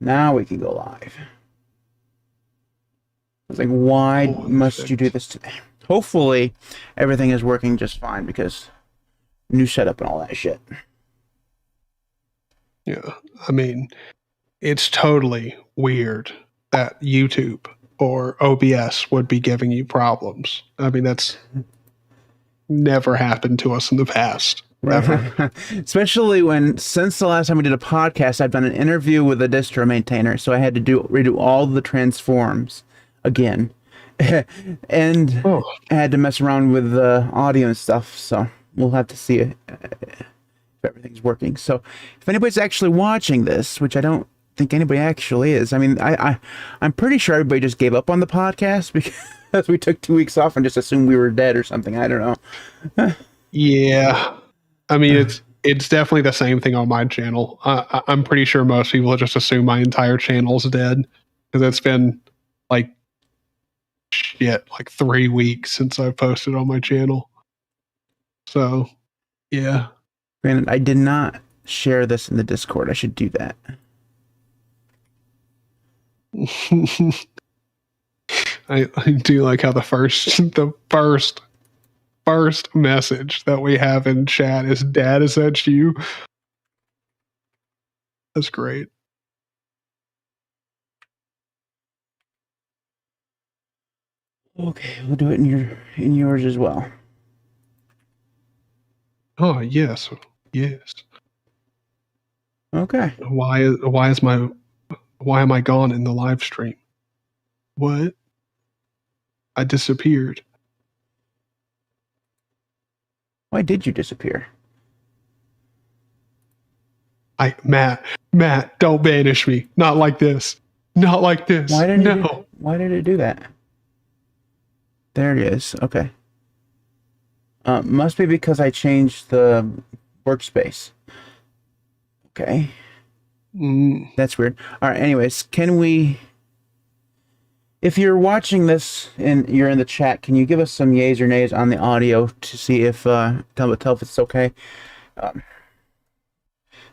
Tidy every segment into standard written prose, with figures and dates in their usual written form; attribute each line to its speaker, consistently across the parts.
Speaker 1: Now we can go live. I was like, why must you do this to me? Hopefully, everything is working just fine because new setup and all that shit.
Speaker 2: Yeah, I mean, it's totally weird that YouTube or OBS would be giving you problems. I mean, that's never happened to us in the past. Ever.
Speaker 1: Especially since the last time we did a podcast, I've done an interview with a distro maintainer, so I had to redo all the transforms again. And I had to mess around with the audio and stuff, so we'll have to see if everything's working. So if anybody's actually watching this, which I don't think anybody actually is, I mean, I'm pretty sure everybody just gave up on the podcast because we took 2 weeks off and just assumed we were dead or something. I don't know.
Speaker 2: Yeah. I mean, it's definitely the same thing on my channel. I'm pretty sure most people just assume my entire channel's dead because it's been like 3 weeks since I posted on my channel. So, yeah.
Speaker 1: Granted, I did not share this in the Discord. I should do that.
Speaker 2: I do like how the first message that we have in chat is, "Dad, is that you?" That's great.
Speaker 1: Okay, we'll do it in yours as well.
Speaker 2: Oh, yes.
Speaker 1: Okay.
Speaker 2: Why am I gone in the live stream? What? I disappeared.
Speaker 1: Why did you disappear?
Speaker 2: Matt, don't banish me. Not like this. Not like this.
Speaker 1: Why did it do that? There it is. Okay. Must be because I changed the workspace. Okay. That's weird. All right. Anyways, if you're watching this and you're in the chat, can you give us some yays or nays on the audio to see if tell if it's okay?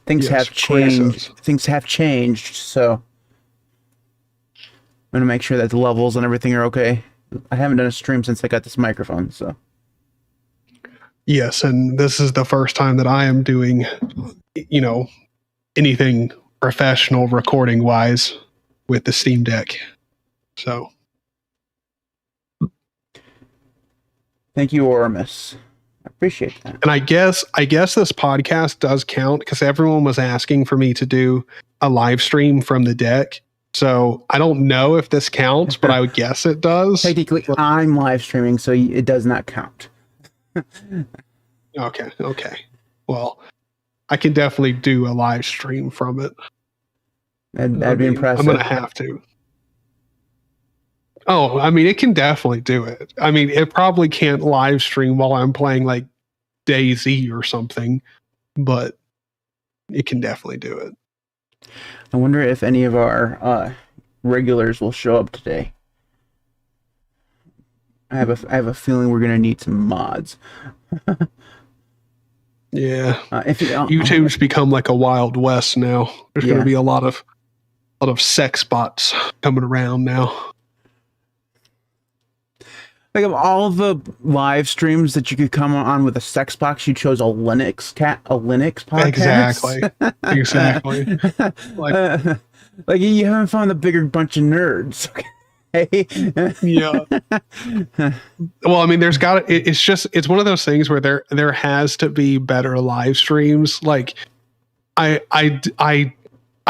Speaker 1: Things have changed. Things have changed, so I'm gonna make sure that the levels and everything are okay. I haven't done a stream since I got this microphone, so.
Speaker 2: Yes, and this is the first time that I am doing, anything professional recording wise with the Steam Deck. So,
Speaker 1: thank you, Oramus. I appreciate that.
Speaker 2: And I guess this podcast does count because everyone was asking for me to do a live stream from the deck. So I don't know if this counts, but I would guess it does.
Speaker 1: Technically, I'm live streaming, so it does not count.
Speaker 2: Okay. Well, I can definitely do a live stream from it.
Speaker 1: That'd be impressive.
Speaker 2: I'm going to have to. Oh, I mean, it can definitely do it. I mean, it probably can't live stream while I'm playing like DayZ or something, but it can definitely do it.
Speaker 1: I wonder if any of our regulars will show up today. I have a feeling we're gonna need some mods.
Speaker 2: Yeah. YouTube's become like a Wild West now. There's gonna be a lot of sex bots coming around now.
Speaker 1: Like, of all the live streams that you could come on with a sex box, you chose a Linux podcast.
Speaker 2: Exactly.
Speaker 1: Like you haven't found a bigger bunch of nerds. Okay.
Speaker 2: Yeah. Well, I mean, it's one of those things where there has to be better live streams. Like, I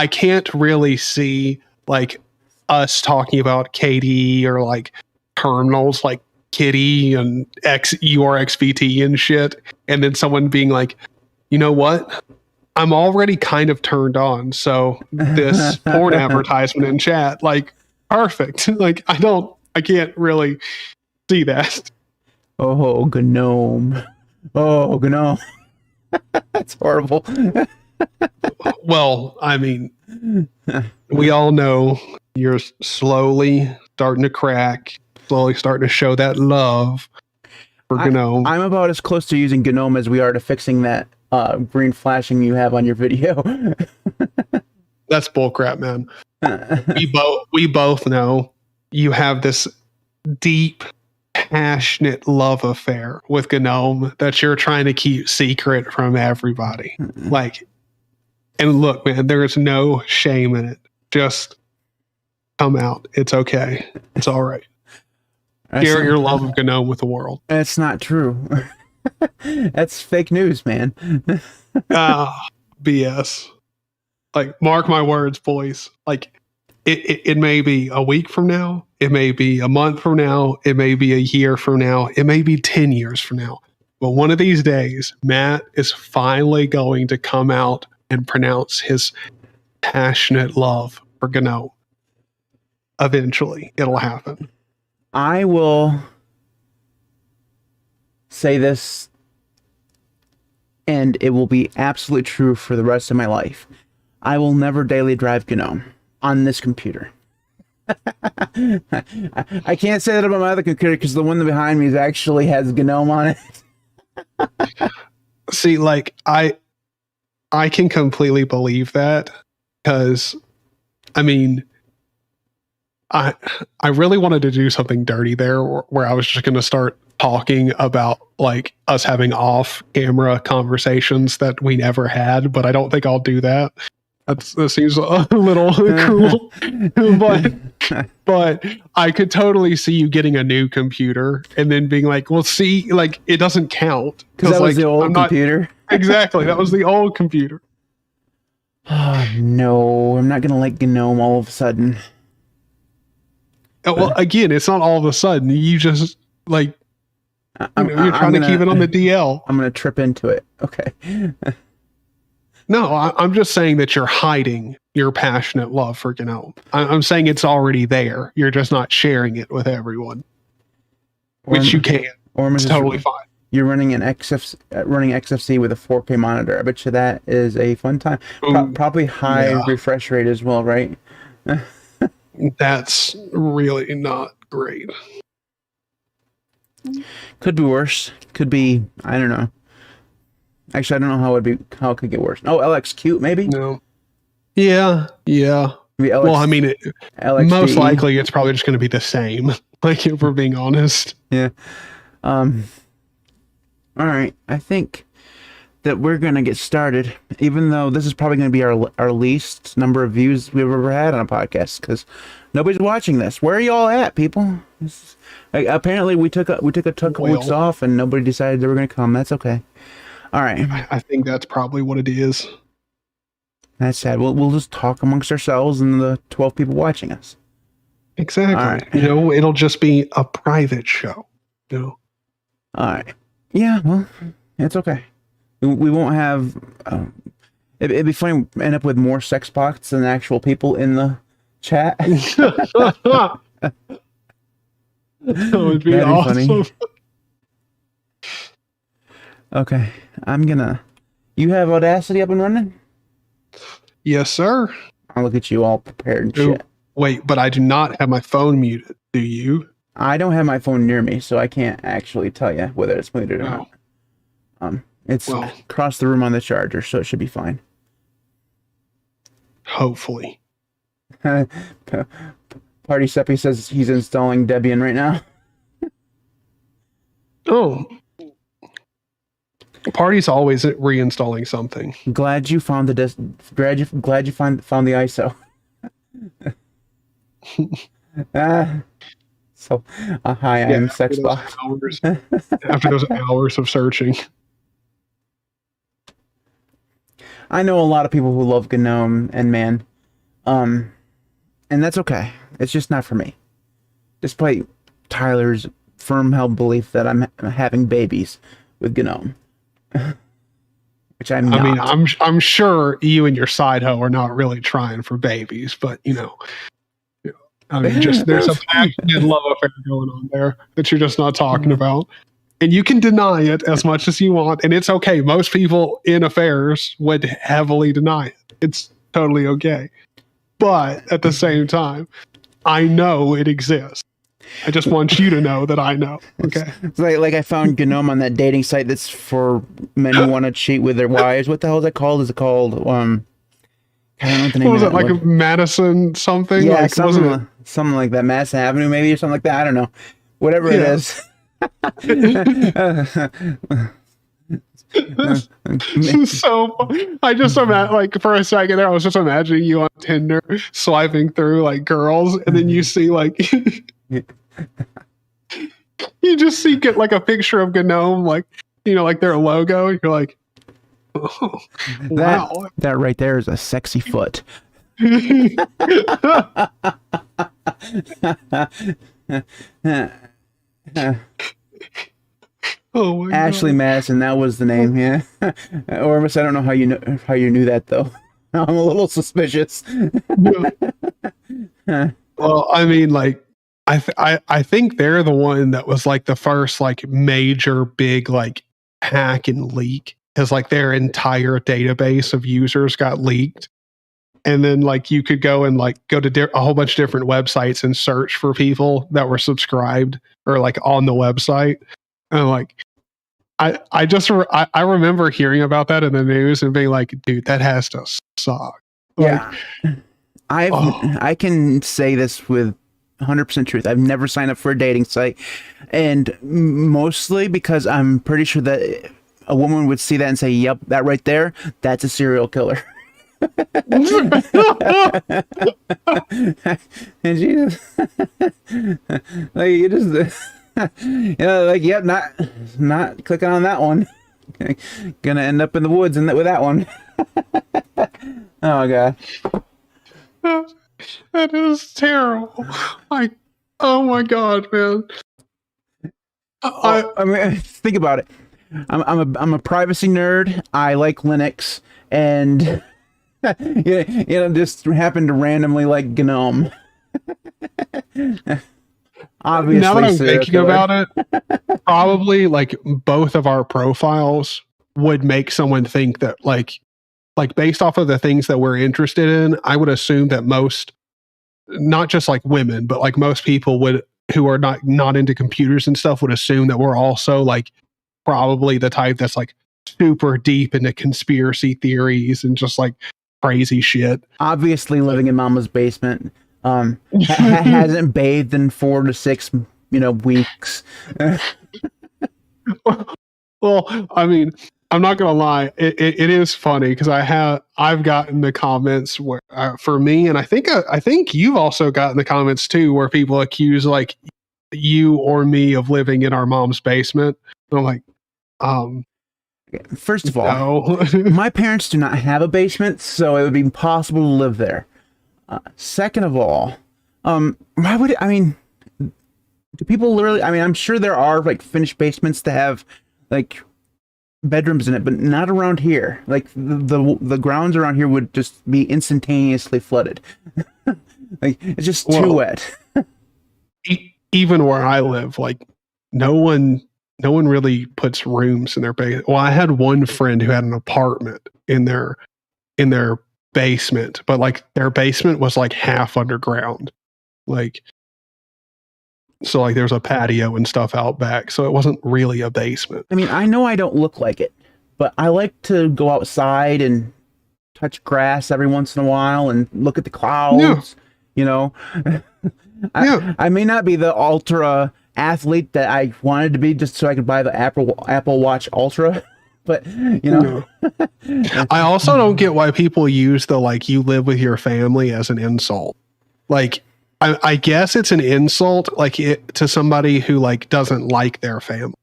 Speaker 2: can't really see like us talking about KD or like terminals like Kitty and URXVT and shit, and then someone being like, you know what? I'm already kind of turned on, so this porn advertisement in chat, like, perfect. Like, I can't really see that.
Speaker 1: Oh, GNOME. Oh, GNOME. That's horrible.
Speaker 2: Well, I mean, we all know you're slowly starting to crack, slowly starting to show that love for GNOME.
Speaker 1: I'm about as close to using GNOME as we are to fixing that green flashing you have on your video.
Speaker 2: That's bullcrap, man. we both know you have this deep, passionate love affair with GNOME that you're trying to keep secret from everybody. Like, and look, man, there is no shame in it. Just come out. It's okay. It's all right. Share your love of GNOME with the world.
Speaker 1: That's not true. That's fake news, man.
Speaker 2: BS. Like, mark my words, boys. Like, it may be a week from now. It may be a month from now. It may be a year from now. It may be 10 years from now. But one of these days, Matt is finally going to come out and pronounce his passionate love for GNOME. Eventually, it'll happen.
Speaker 1: I will say this, and it will be absolutely true for the rest of my life. I will never daily drive GNOME on this computer. I can't say that about my other computer because the one behind me actually has GNOME on it.
Speaker 2: See, like, I can completely believe that because, I mean, I really wanted to do something dirty there where I was just going to start talking about like us having off camera conversations that we never had, but I don't think I'll do that. That seems a little cruel, but I could totally see you getting a new computer and then being like, well, see, like it doesn't count.
Speaker 1: Because that was
Speaker 2: like,
Speaker 1: the old computer.
Speaker 2: Exactly. That was the old computer.
Speaker 1: Oh, no, I'm not going to like GNOME all of a sudden.
Speaker 2: Well, again, it's not all of a sudden. You just like you're trying to keep it on the DL.
Speaker 1: I'm going to trip into it. Okay.
Speaker 2: No, I'm just saying that you're hiding your passionate love for GNOME. I'm saying it's already there. You're just not sharing it with everyone, which you can. Or it's totally fine.
Speaker 1: You're running an XFC with a 4K monitor. I bet you that is a fun time. Probably high refresh rate as well, right?
Speaker 2: That's really not great.
Speaker 1: Could be worse. Could be, I don't know. Actually, I don't know how it could get worse. Oh, LXQt maybe?
Speaker 2: No. Yeah.
Speaker 1: Maybe
Speaker 2: Well, I mean, most likely it's probably just going to be the same. Like, if we're being honest.
Speaker 1: Yeah. All right. I think that we're going to get started, even though this is probably going to be our least number of views we've ever had on a podcast because nobody's watching this. Where are y'all at, people? Apparently, we took a couple weeks off and nobody decided they were going to come. That's okay. All right.
Speaker 2: I think that's probably what it is.
Speaker 1: That's sad. We'll just talk amongst ourselves and the 12 people watching us.
Speaker 2: Exactly. Right. You know, it'll just be a private show. You know?
Speaker 1: All right. Yeah, well, it's okay. We won't have... it'd be funny to end up with more sex bots than actual people in the chat.
Speaker 2: That would be awesome. Funny.
Speaker 1: Okay, I'm gonna... You have Audacity up and running?
Speaker 2: Yes, sir.
Speaker 1: I'll look at you all prepared and shit.
Speaker 2: Wait, but I do not have my phone muted. Do you?
Speaker 1: I don't have my phone near me, so I can't actually tell you whether it's muted or not. It's across the room on the charger, so it should be fine.
Speaker 2: Hopefully.
Speaker 1: Party Seppi says he's installing Debian right now.
Speaker 2: Oh. Party's always reinstalling something.
Speaker 1: Glad you found the glad you found the ISO. Hi, I'm Sexbot.
Speaker 2: After those hours of searching.
Speaker 1: I know a lot of people who love GNOME and man. And that's okay. It's just not for me. Despite Tyler's firm held belief that I'm having babies with GNOME. Which I'm not.
Speaker 2: I mean, I'm sure you and your side hoe are not really trying for babies, but you know, I mean, just there's a passionate love affair going on there that you're just not talking about. And you can deny it as much as you want, and it's okay. Most people in affairs would heavily deny it. It's totally okay. But at the same time, I know it exists. I just want you to know that I know. Okay.
Speaker 1: It's like I found GNOME on that dating site that's for men who want to cheat with their wives. What the hell is that called? Is it called? I don't know what the name
Speaker 2: What was
Speaker 1: of
Speaker 2: it, like Madison something?
Speaker 1: Yeah,
Speaker 2: like,
Speaker 1: something like that. Madison Avenue, maybe, or something like that. I don't know. Whatever it is.
Speaker 2: So I just imagine, like, for a second there, I was just imagining you on Tinder swiping through like girls, and then you see like you just see get like a picture of Gnome, like, you know, like their logo. And you're like, oh, wow,
Speaker 1: that right there is a sexy foot.
Speaker 2: Oh my
Speaker 1: Ashley
Speaker 2: God.
Speaker 1: Madison, that was the name, yeah. Ormus, I don't know how you knew that though. I'm a little suspicious.
Speaker 2: Well, I mean, like, I think they're the one that was like the first like major big like hack and leak, because like their entire database of users got leaked, and then like you could go and like go to a whole bunch of different websites and search for people that were subscribed or like on the website, and like I remember hearing about that in the news and being like, dude, that has to suck. Like,
Speaker 1: Yeah. I can say this with 100% truth. I've never signed up for a dating site, and mostly because I'm pretty sure that a woman would see that and say, "Yep, that right there, that's a serial killer." And she just like you just like, yep, not clicking on that one. Gonna end up in the woods with that one. Oh god.
Speaker 2: that is terrible. Like, oh my God, man.
Speaker 1: I mean, think about it. I'm a privacy nerd. I like Linux, and just happen to randomly like GNOME. Obviously,
Speaker 2: now that I'm thinking about it, probably like both of our profiles would make someone think that like based off of the things that we're interested in, I would assume that most, not just like women, but like most people would, who are not into computers and stuff, would assume that we're also like probably the type that's like super deep into conspiracy theories and just like crazy shit.
Speaker 1: Obviously, living in mama's basement. Hasn't bathed in 4 to 6 weeks.
Speaker 2: Well, I mean, I'm not gonna lie, it is funny because I've gotten the comments where for me, and I think you've also gotten the comments too, where people accuse like you or me of living in our mom's basement. And I'm like,
Speaker 1: first of all,
Speaker 2: no.
Speaker 1: my parents do not have a basement, so it would be impossible to live there. Second of all, why would I mean? Do people literally? I mean, I'm sure there are like finished basements that have like bedrooms in it, but not around here. Like the grounds around here would just be instantaneously flooded. Like it's just too wet.
Speaker 2: Even where I live, like no one really puts rooms in their basement. Well, I had one friend who had an apartment in their basement, but like their basement was like half underground. Like, so like there's a patio and stuff out back, so it wasn't really a basement.
Speaker 1: I mean, I know I don't look like it, but I like to go outside and touch grass every once in a while and look at the clouds. Yeah. I may not be the ultra athlete that I wanted to be just so I could buy the Apple Watch Ultra, but
Speaker 2: I also don't get why people use the like you live with your family as an insult. Like, I guess it's an insult, like to somebody who like doesn't like their family.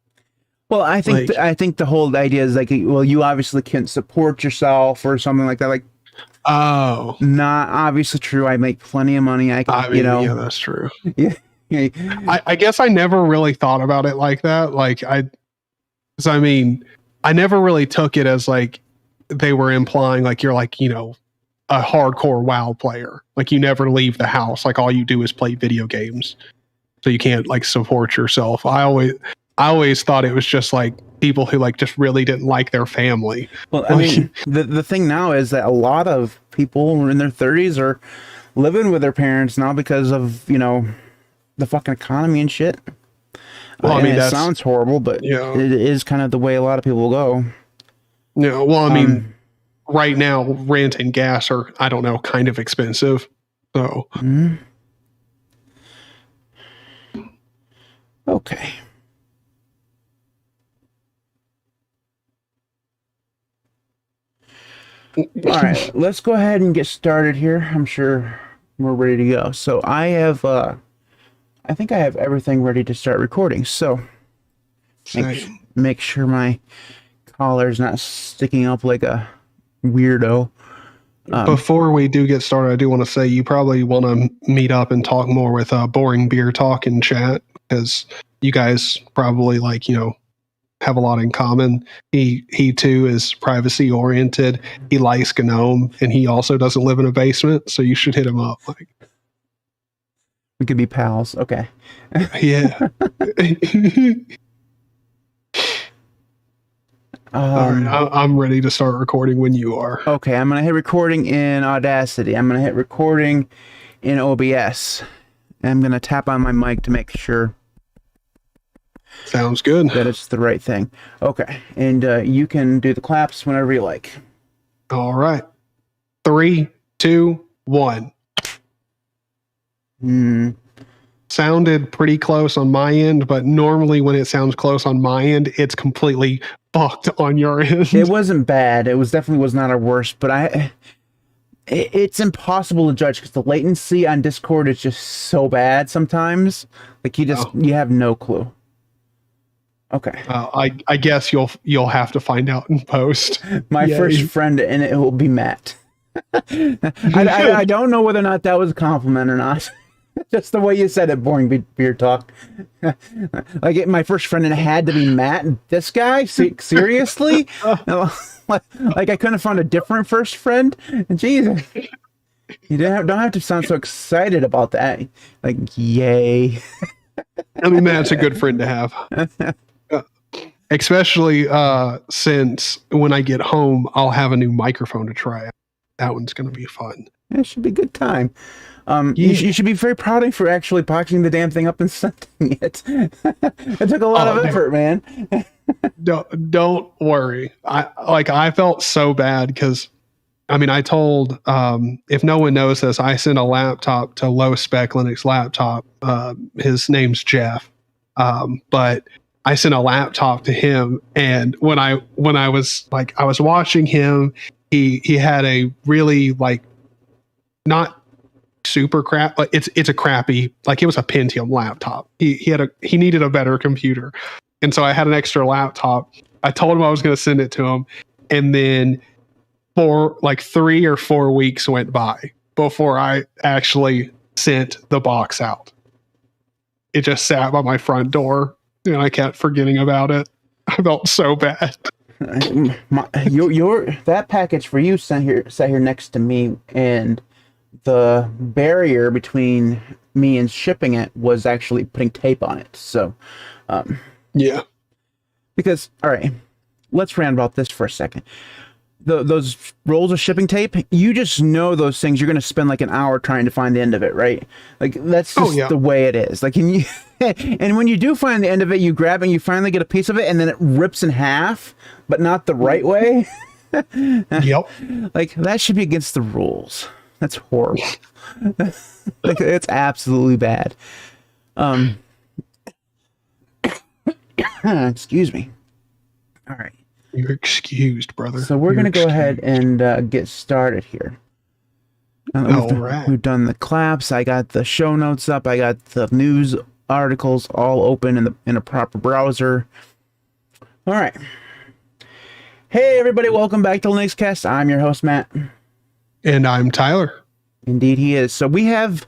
Speaker 1: Well, I think I think the whole idea is like, well, you obviously can't support yourself or something like that. Like,
Speaker 2: oh,
Speaker 1: not obviously true. I make plenty of money. I mean,
Speaker 2: yeah, that's true.
Speaker 1: Yeah.
Speaker 2: I guess I never really thought about it like that. Like I never really took it as like they were implying like you're like, a hardcore WoW player. Like you never leave the house. Like all you do is play video games. So you can't like support yourself. I always thought it was just like people who like just really didn't like their family.
Speaker 1: Well, I mean, the thing now is that a lot of people in their 30s are living with their parents now because of, the fucking economy and shit.
Speaker 2: Well, I mean,
Speaker 1: it sounds horrible, but it is kind of the way a lot of people go.
Speaker 2: Yeah. Well, I mean, right now, rent and gas are, I don't know, kind of expensive. So,
Speaker 1: Okay. All right, let's go ahead and get started here. I'm sure we're ready to go. So I think I have everything ready to start recording. So make sure my collar's not sticking up like a weirdo.
Speaker 2: Before we do get started, I do want to say you probably want to meet up and talk more with Boring Beer Talk in chat, because you guys probably have a lot in common. He too is privacy oriented. He likes GNOME, and he also doesn't live in a basement, so you should hit him up.
Speaker 1: We could be pals. Okay.
Speaker 2: Yeah. All right, I'm ready to start recording when you are.
Speaker 1: Okay, I'm going to hit recording in Audacity. I'm going to hit recording in OBS. And I'm going to tap on my mic to make sure.
Speaker 2: Sounds good.
Speaker 1: That it's the right thing. Okay, and you can do the claps whenever you like.
Speaker 2: All right. 3, 2, 1. Sounded pretty close on my end, but normally when it sounds close on my end, it's completely fucked on your end.
Speaker 1: It wasn't bad. It definitely was not our worst, but it's impossible to judge because the latency on Discord is just so bad sometimes. Like you have no clue. Okay.
Speaker 2: I guess you'll have to find out in post.
Speaker 1: My first friend in it will be Matt. I don't know whether or not that was a compliment or not. Just the way you said it, Boring Beer Talk. My first friend, and it had to be Matt. This guy? Seriously? Like I couldn't have found a different first friend? Jesus. You don't have to sound so excited about that. Like, yay.
Speaker 2: I mean, Matt's a good friend to have. Especially since when I get home, I'll have a new microphone to try. That one's going to be fun.
Speaker 1: It should be a good time. You should be very proud of me for actually boxing the damn thing up and sending it. It took a lot of effort, man.
Speaker 2: Don't worry. I felt so bad because, I told, if no one knows this, I sent a laptop to Low Spec Linux Laptop. His name's Jeff. But I sent a laptop to him, and when I was I was watching him, he had a really not super crap, it's a crappy, it was a Pentium laptop. He needed a better computer, and so I had an extra laptop. I told him I was going to send it to him, and then 3 or 4 weeks went by before I actually sent the box out. It just sat by my front door, and I kept forgetting about it. I felt so bad.
Speaker 1: That package for you sat here next to me, and the barrier between me and shipping it was actually putting tape on it. So,
Speaker 2: yeah.
Speaker 1: Because, all right, let's rant about this for a second. Those rolls of shipping tape, you just know those things. You're going to spend an hour trying to find the end of it, right? That's just the way it is. And when you do find the end of it, you grab it and you finally get a piece of it, and then it rips in half, but not the right way.
Speaker 2: Yep.
Speaker 1: That should be against the rules. That's horrible. It's absolutely bad. Excuse me. All right.
Speaker 2: You're excused, brother.
Speaker 1: So we're going to go ahead and get started here. We've done the claps. I got the show notes up. I got the news articles all open in a proper browser. All right. Hey, everybody. Welcome back to LinuxCast. I'm your host, Matt.
Speaker 2: And I'm Tyler.
Speaker 1: Indeed, he is. So we have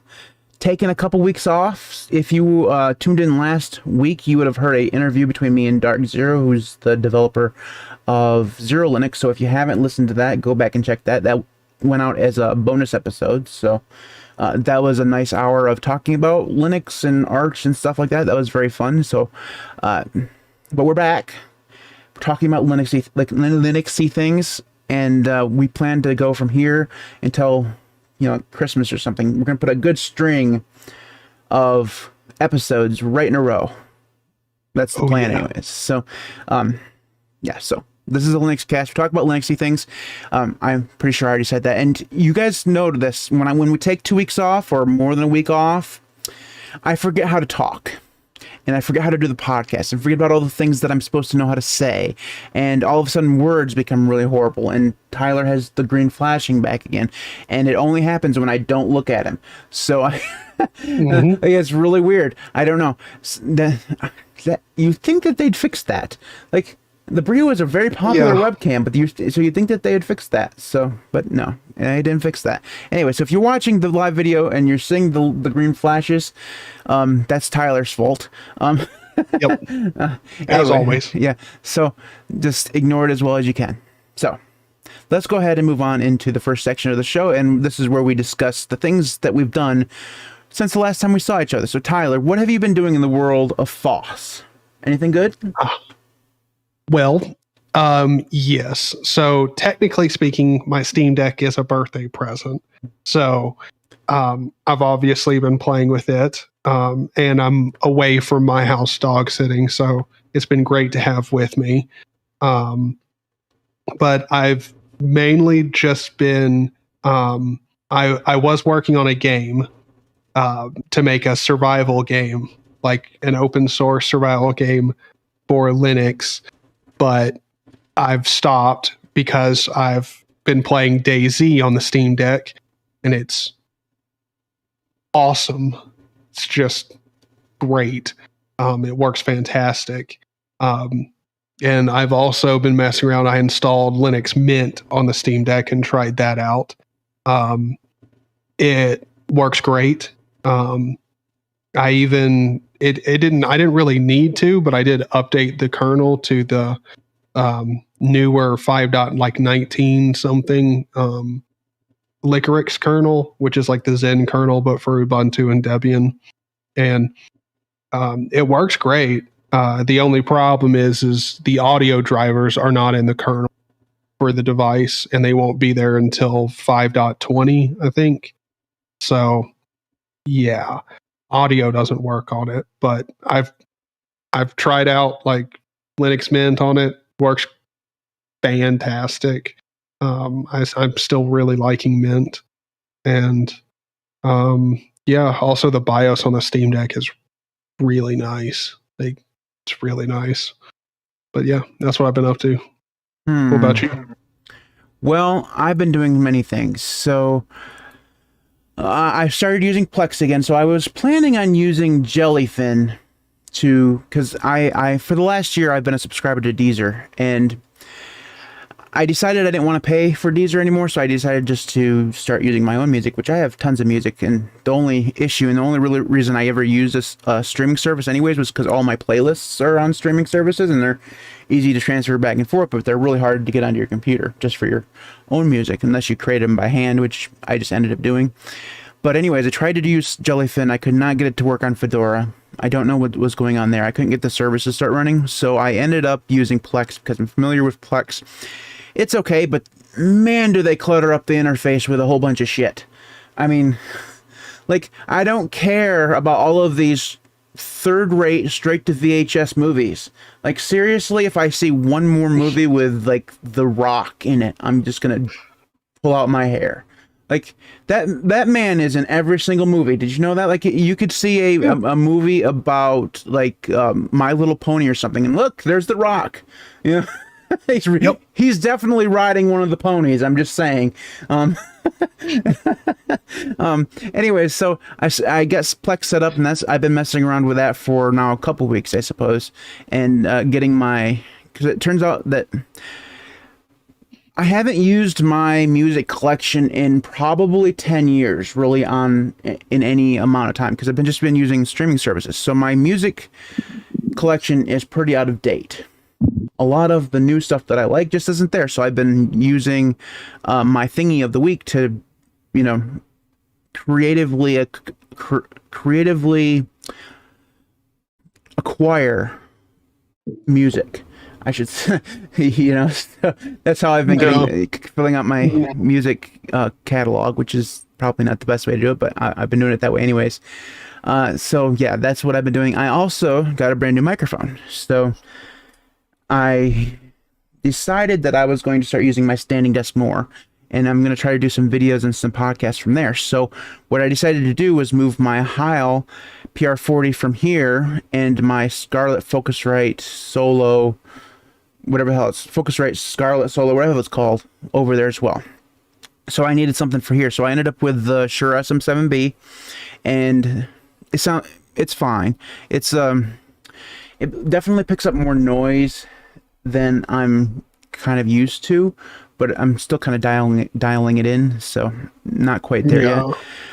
Speaker 1: taken a couple weeks off. If you tuned in last week, you would have heard an interview between me and Dark Zero, who's the developer of Zero Linux. So if you haven't listened to that, go back and check that. That went out as a bonus episode. So that was a nice hour of talking about Linux and Arch and stuff like that. That was very fun. So, but we're back. We're talking about Linuxy things. And we plan to go from here until, Christmas or something. We're going to put a good string of episodes right in a row. That's the plan anyways. So, so This is a Linux cast. We talk about Linuxy things. I'm pretty sure I already said that. And you guys know this. When we take 2 weeks off or more than a week off, I forget how to talk. And I forget how to do the podcast, and forget about all the things that I'm supposed to know how to say. And all of a sudden, words become really horrible. And Tyler has the green flashing back again. And it only happens when I don't look at him. So it's really weird. I don't know. You think that they'd fix that? Like, the Brio is a very popular webcam, but so you'd think that they had fixed that. So, but no, they didn't fix that. Anyway, so if you're watching the live video and you're seeing the green flashes, that's Tyler's fault.
Speaker 2: Yep. As always.
Speaker 1: Yeah. So just ignore it as well as you can. So let's go ahead and move on into the first section of the show. And this is where we discuss the things that we've done since the last time we saw each other. So Tyler, what have you been doing in the world of FOSS? Anything good?
Speaker 2: Well, yes. So technically speaking, my Steam Deck is a birthday present. So I've obviously been playing with it. And I'm away from my house dog sitting, so it's been great to have with me. But I've mainly just been I was working on a game to make a survival game, like an open source survival game for Linux. But I've stopped because I've been playing DayZ on the Steam Deck, and it's awesome. It's just great. It works fantastic. And I've also been messing around. I installed Linux Mint on the Steam Deck and tried that out. It works great. I didn't really need to, but I did update the kernel to the newer 5.19 something Liquorix kernel, which is like the Zen kernel, but for Ubuntu and Debian. And it works great. The only problem is the audio drivers are not in the kernel for the device, and they won't be there until 5.20, I think. So yeah, audio doesn't work on it, but I've tried out like Linux Mint on it. Works fantastic. I'm still really liking Mint, and also the BIOS on the Steam Deck is really nice. It's really nice. But yeah, that's what I've been up to. What about you?
Speaker 1: Well, I've been doing many things. So I started using Plex again. So I was planning on using Jellyfin because I for the last year I've been a subscriber to Deezer, and I decided I didn't want to pay for Deezer anymore, so I decided just to start using my own music, which I have tons of music. And the only issue and the only really reason I ever used this streaming service anyways was because all my playlists are on streaming services, and they're easy to transfer back and forth, but they're really hard to get onto your computer just for your own music, unless you create them by hand, which I just ended up doing. But anyways, I tried to use Jellyfin. I could not get it to work on Fedora. I don't know what was going on there. I couldn't get the service to start running, so I ended up using Plex because I'm familiar with Plex. It's okay, but man, do they clutter up the interface with a whole bunch of shit. I mean, like, I don't care about all of these third-rate, straight-to-VHS movies. Like, seriously, if I see one more movie with, like, The Rock in it, I'm just gonna pull out my hair. Like, that man is in every single movie. Did you know that? Like, you could see a movie about, like, My Little Pony or something, and look, there's The Rock. You know? He's definitely riding one of the ponies. I'm just saying. Anyways, so I guess Plex set up, and I've been messing around with that for now a couple weeks, I suppose, and getting because it turns out that I haven't used my music collection in probably 10 years, really, in any amount of time, because I've just been using streaming services. So my music collection is pretty out of date. A lot of the new stuff that I like just isn't there. So I've been using my thingy of the week to, creatively acquire music. I should, so that's how I've been filling out my music catalog, which is probably not the best way to do it, but I've been doing it that way anyways. So yeah, that's what I've been doing. I also got a brand new microphone. So I decided that I was going to start using my standing desk more, and I'm going to try to do some videos and some podcasts from there. So what I decided to do was move my Heil PR40 from here and my Scarlett Focusrite Solo, whatever the hell it's, Focusrite Scarlett Solo, whatever it's called, over there as well. So I needed something for here. So I ended up with the Shure SM7B, and it's fine. It definitely picks up more noise than I'm kind of used to, but I'm still kind of dialing it in, so not quite there yet.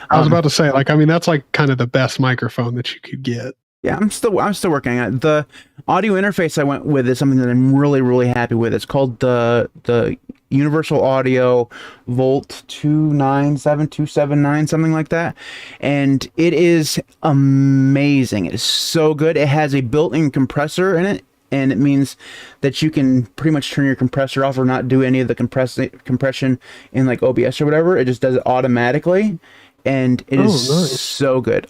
Speaker 2: I was about to say, like, I mean, that's like kind of the best microphone that you could get.
Speaker 1: Yeah, I'm still working on it. The audio interface I went with is something that I'm really, really happy with. It's called the Universal Audio Volt 297279, something like that. And it is amazing. It is so good. It has a built-in compressor in it, and it means that you can pretty much turn your compressor off or not do any of the compression in like OBS or whatever. It just does it automatically. And it is nice. So good.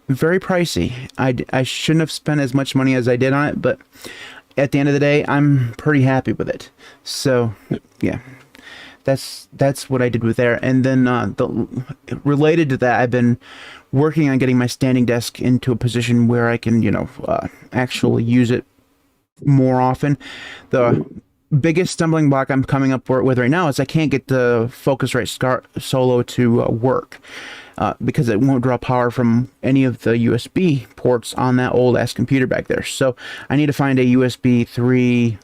Speaker 1: Very pricey. I shouldn't have spent as much money as I did on it, but at the end of the day, I'm pretty happy with it. So, yeah, that's what I did with there. And then related to that, I've been working on getting my standing desk into a position where I can, actually use it more often. The biggest stumbling block I'm coming up with right now is I can't get the Focusrite Solo to work. Because it won't draw power from any of the USB ports on that old ass computer back there. So I need to find a USB 3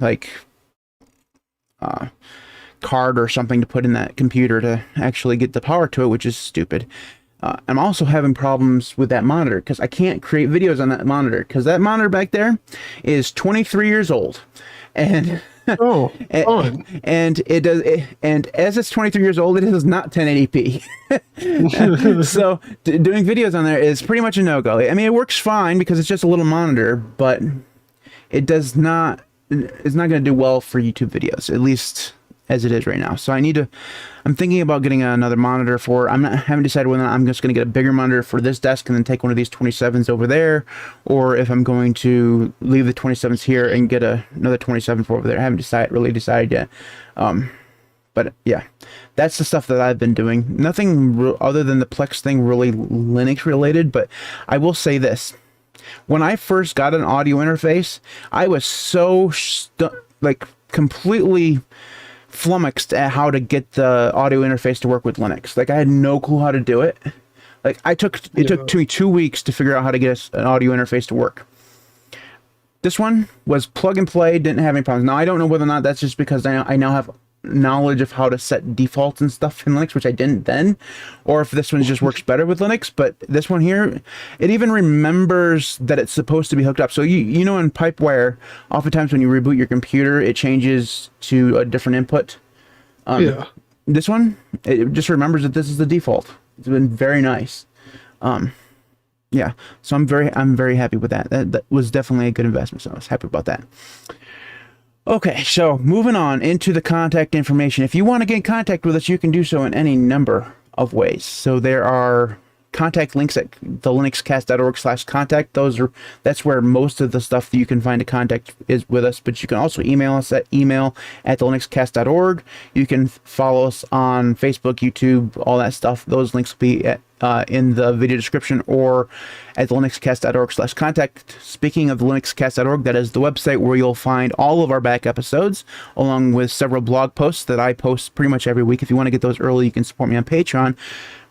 Speaker 1: card or something to put in that computer to actually get the power to it, which is stupid. I'm also having problems with that monitor because I can't create videos on that monitor because that monitor back there is 23 years old, and and it does. And as it's 23 years old, it is not 1080p. So doing videos on there is pretty much a no-go. I mean, it works fine because it's just a little monitor, but it does not. It's not going to do well for YouTube videos, at least as it is right now. So I'm thinking about getting another monitor I haven't decided whether I'm just going to get a bigger monitor for this desk and then take one of these 27s over there, or if I'm going to leave the 27s here and get another 27 for over there. I haven't really decided yet. But yeah, that's the stuff that I've been doing. Nothing other than the Plex thing really Linux related, but I will say this. When I first got an audio interface, I was so completely flummoxed at how to get the audio interface to work with Linux. Like, I had no clue how to do it. Like, it took me 2 weeks to figure out how to get an audio interface to work. This one was plug and play, didn't have any problems. Now, I don't know whether or not that's just because I now have knowledge of how to set defaults and stuff in Linux, which I didn't then, or if this one just works better with Linux. But this one here, it even remembers that it's supposed to be hooked up. So you know, in Pipewire, oftentimes when you reboot your computer, it changes to a different input. This one, it just remembers that this is the default. It's been very nice. Yeah, so I'm very happy with that. That was definitely a good investment. So I was happy about that. Okay, so moving on into the contact information. If you want to get in contact with us, you can do so in any number of ways. So there are contact links at thelinuxcast.org/contact. That's where most of the stuff that you can find to contact is with us. But you can also email us at email@thelinuxcast.org. You can follow us on Facebook, YouTube, all that stuff. Those links will be in the video description or at thelinuxcast.org/contact. Speaking of the linuxcast.org, that is the website where you'll find all of our back episodes, along with several blog posts that I post pretty much every week. If you want to get those early, you can support me on Patreon,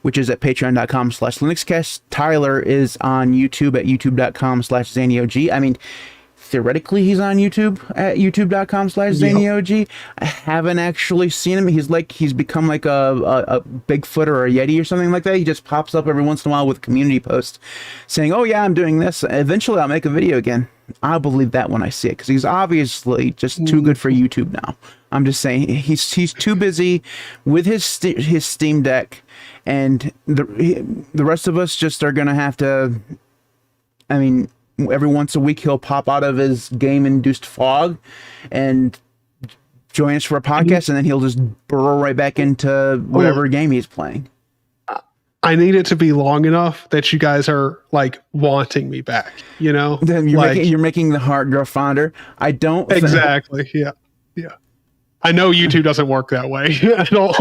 Speaker 1: which is at patreon.com/linuxcast. Tyler is on YouTube at youtube.com/ZaniOG. I mean, theoretically, he's on YouTube at youtube.com/ZaniOG. Yep. I haven't actually seen him. He's become like a Bigfoot or a Yeti or something like that. He just pops up every once in a while with a community post saying, "Oh yeah, I'm doing this. Eventually I'll make a video again." I'll believe that when I see it, because he's obviously just too good for YouTube now. I'm just saying, he's too busy with his Steam Deck, and the rest of us just are gonna have to. I mean, every once a week he'll pop out of his game-induced fog and join us for a podcast, and then he'll just burrow right back into whatever game he's playing.
Speaker 2: I need it to be long enough that you guys are like wanting me back, you know?
Speaker 1: Then you're making the heart grow fonder. I don't
Speaker 2: exactly. Yeah. I know YouTube doesn't work that way at all.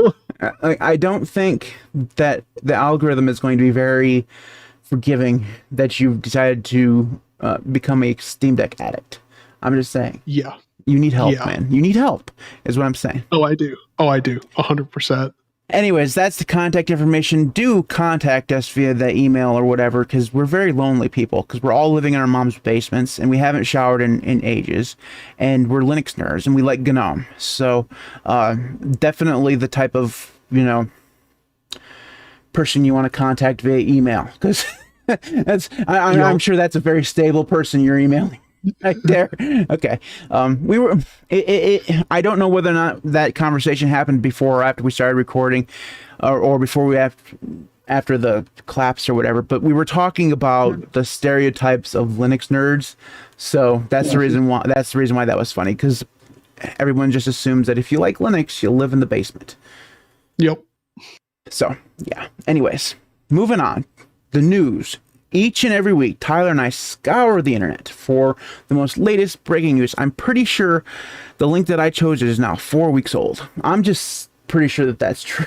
Speaker 1: I don't think that the algorithm is going to be very forgiving that you've decided to become a Steam Deck addict. I'm just saying.
Speaker 2: Yeah.
Speaker 1: You need help, man. You need help, is what I'm saying.
Speaker 2: Oh, I do. 100%.
Speaker 1: Anyways, that's the contact information. Do contact us via the email or whatever, because we're very lonely people, because we're all living in our mom's basements, and we haven't showered in ages, and we're Linux nerds, and we like GNOME. So definitely the type of, person you want to contact via email, because I'm sure that's a very stable person you're emailing. Right there. Okay. We were. I don't know whether or not that conversation happened before or after we started recording, or before we after the collapse or whatever. But we were talking about the stereotypes of Linux nerds. So that's the reason why. That's the reason why that was funny, because everyone just assumes that if you like Linux, you'll live in the basement.
Speaker 2: Yep.
Speaker 1: So yeah. Anyways, moving on. The news. Each and every week, Tyler and I scour the internet for the most latest breaking news. I'm pretty sure the link that I chose is now 4 weeks old. I'm just pretty sure that that's true.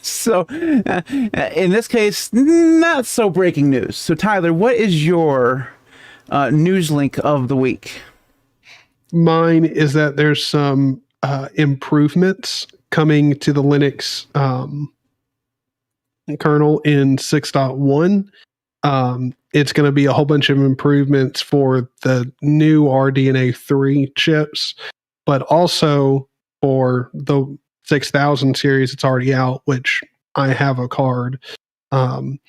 Speaker 1: So, in this case, not so breaking news. So, Tyler, what is your news link of the week?
Speaker 2: Mine is that there's some improvements coming to the Linux kernel in 6.1. It's going to be a whole bunch of improvements for the new RDNA 3 chips, but also for the 6000 series. It's already out, which I have a card. And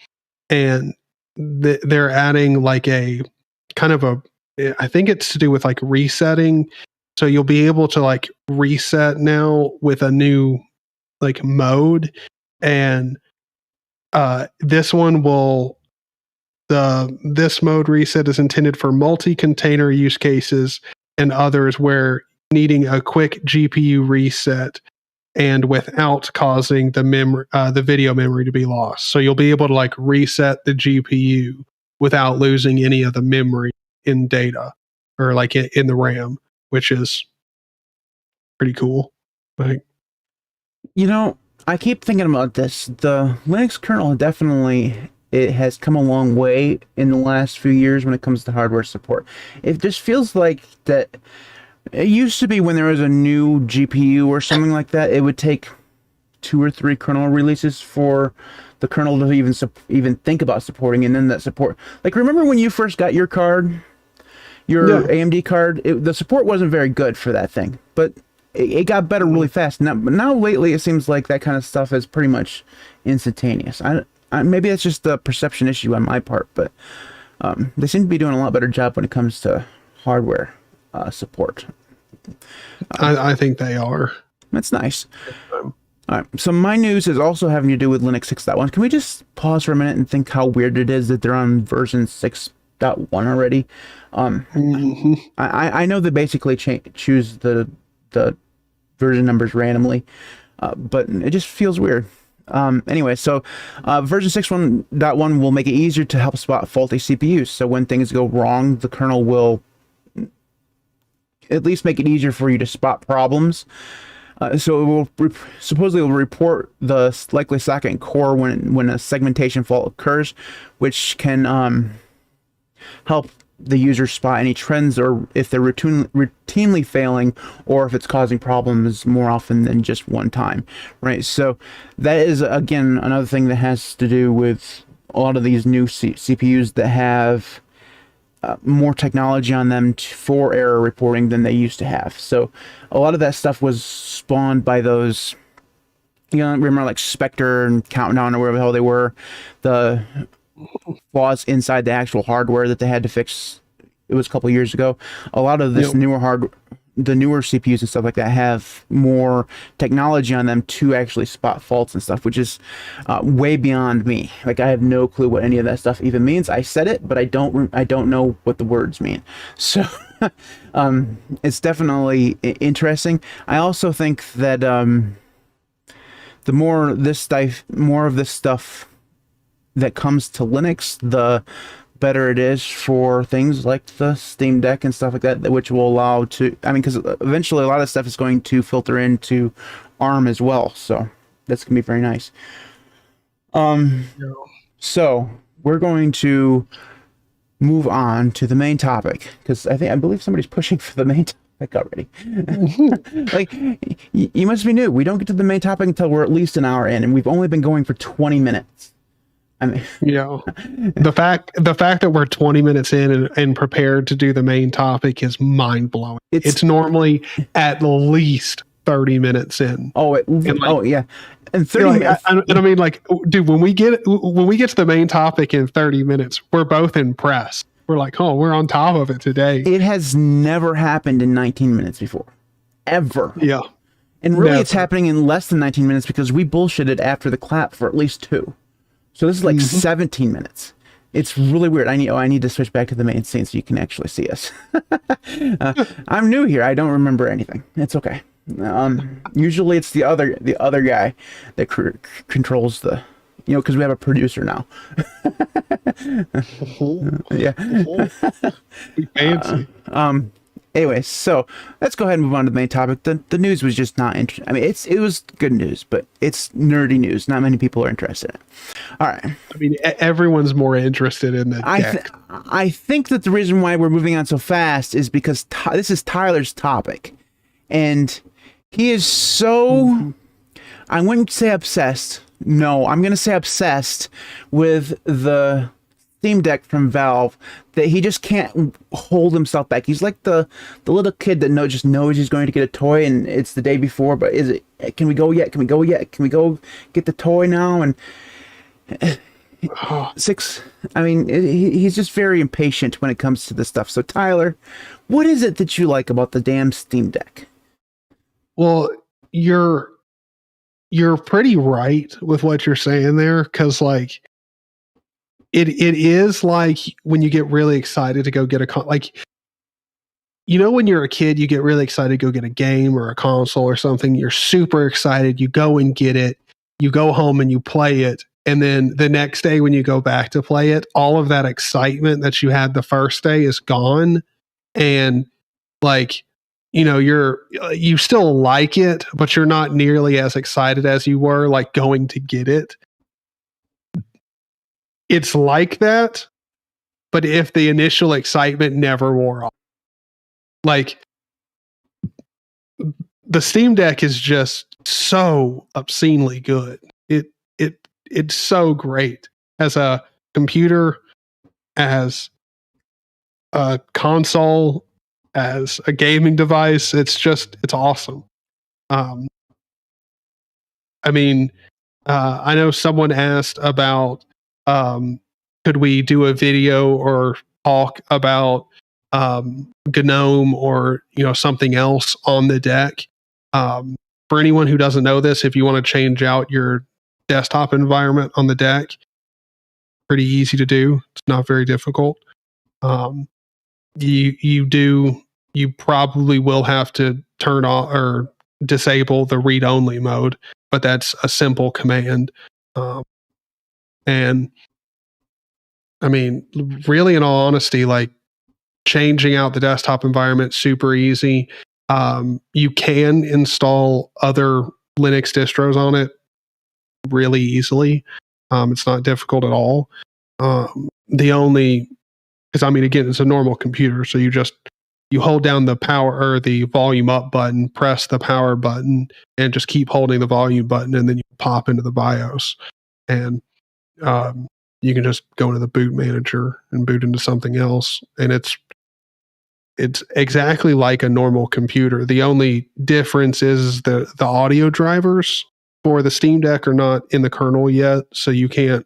Speaker 2: they're adding like a kind of I think it's to do with like resetting. So you'll be able to like reset now with a new like mode. And this one will, this mode reset is intended for multi-container use cases and others where needing a quick GPU reset and without causing the memory, the video memory to be lost. So you'll be able to like reset the GPU without losing any of the memory in data or like in the RAM, which is pretty cool. Like,
Speaker 1: I keep thinking about this. The Linux kernel it has come a long way in the last few years when it comes to hardware support. It just feels like that it used to be when there was a new GPU or something like that, it would take 2 or 3 kernel releases for the kernel to even think about supporting, and then that support. Like, remember when you first got your card, your AMD card? The support wasn't very good for that thing, but it got better really fast. Now lately, it seems like that kind of stuff is pretty much instantaneous. Maybe it's just a perception issue on my part, but they seem to be doing a lot better job when it comes to hardware support.
Speaker 2: I think they are.
Speaker 1: That's nice. All right. So my news is also having to do with Linux 6.1. Can we just pause for a minute and think how weird it is that they're on version 6.1 already? I know they basically choose the version numbers randomly, but it just feels weird. Anyway, so version 6.1 will make it easier to help spot faulty CPUs. So when things go wrong, the kernel will at least make it easier for you to spot problems. So it will supposedly will report the likely socket core when a segmentation fault occurs, which can help the user spot any trends, or if they're routinely failing, or if it's causing problems more often than just one time, right? So that is, again, another thing that has to do with a lot of these new CPUs that have more technology on them for error reporting than they used to have. So a lot of that stuff was spawned by those, remember like Spectre and Countdown or wherever the hell they were, the flaws inside the actual hardware that they had to fix. It was a couple of years ago. A lot of this newer the newer CPUs and stuff like that have more technology on them to actually spot faults and stuff, which is way beyond me. Like, I have no clue what any of that stuff even means. I said it, but I don't know what the words mean. So it's definitely interesting. I also think that the more of this stuff that comes to Linux, better it is for things like the Steam Deck and stuff like that, which will allow to, I mean, because eventually a lot of stuff is going to filter into ARM as well, so that's gonna be very nice. So we're going to move on to the main topic, because I believe somebody's pushing for the main topic already. Like, you must be new. We don't get to the main topic until we're at least an hour in, and we've only been going for 20 minutes. I mean,
Speaker 2: the fact that we're 20 minutes in and prepared to do the main topic is mind blowing. It's normally at least 30 minutes in.
Speaker 1: Yeah. And 30 minutes.
Speaker 2: I mean, like, dude, when we get to the main topic in 30 minutes, we're both impressed. We're like, oh, we're on top of it today.
Speaker 1: It has never happened in 19 minutes before. Ever.
Speaker 2: Yeah.
Speaker 1: And really, it's happening in less than 19 minutes because we bullshitted after the clap for at least 2. So this is like 17 minutes. It's really weird. I need to switch back to the main scene so you can actually see us. I'm new here. I don't remember anything. It's okay. Usually it's the other guy that controls the, because we have a producer now. Yeah.
Speaker 2: Fancy.
Speaker 1: Anyway, so let's go ahead and move on to the main topic. The news was just not interesting. I mean, it was good news, but it's nerdy news. Not many people are interested in it. All right.
Speaker 2: I mean, everyone's more interested in the deck.
Speaker 1: I think that the reason why we're moving on so fast is because this is Tyler's topic, and he is so, I wouldn't say obsessed. No, I'm going to say obsessed with the Steam Deck from Valve that he just can't hold himself back. He's like the little kid that just knows he's going to get a toy and it's the day before, but can we go yet? Can we go yet? Can we go get the toy now? And he's just very impatient when it comes to this stuff. So Tyler, what is it that you like about the damn Steam Deck?
Speaker 2: Well, you're pretty right with what you're saying there, because like it is like when you get really excited to go get when you're a kid, you get really excited to go get a game or a console or something. You're super excited. You go and get it. You go home and you play it. And then the next day when you go back to play it, all of that excitement that you had the first day is gone. And like, you still like it, but you're not nearly as excited as you were like going to get it. It's like that, but if the initial excitement never wore off. Like, the Steam Deck is just so obscenely good. It's so great as a computer, as a console, as a gaming device. It's awesome. I know someone asked about could we do a video or talk about GNOME or something else on the deck. For anyone who doesn't know this, if you want to change out your desktop environment on the deck, pretty easy to do. It's not very difficult. You probably will have to turn off or disable the read-only mode, but that's a simple command. And I mean, really, in all honesty, like changing out the desktop environment, super easy. You can install other Linux distros on it really easily. It's not difficult at all. Again, it's a normal computer, so you hold down the power or the volume up button, press the power button, and just keep holding the volume button, and then you pop into the BIOS, and you can just go into the boot manager and boot into something else, and it's exactly like a normal computer. The only difference is the audio drivers for the Steam Deck are not in the kernel yet, so you can't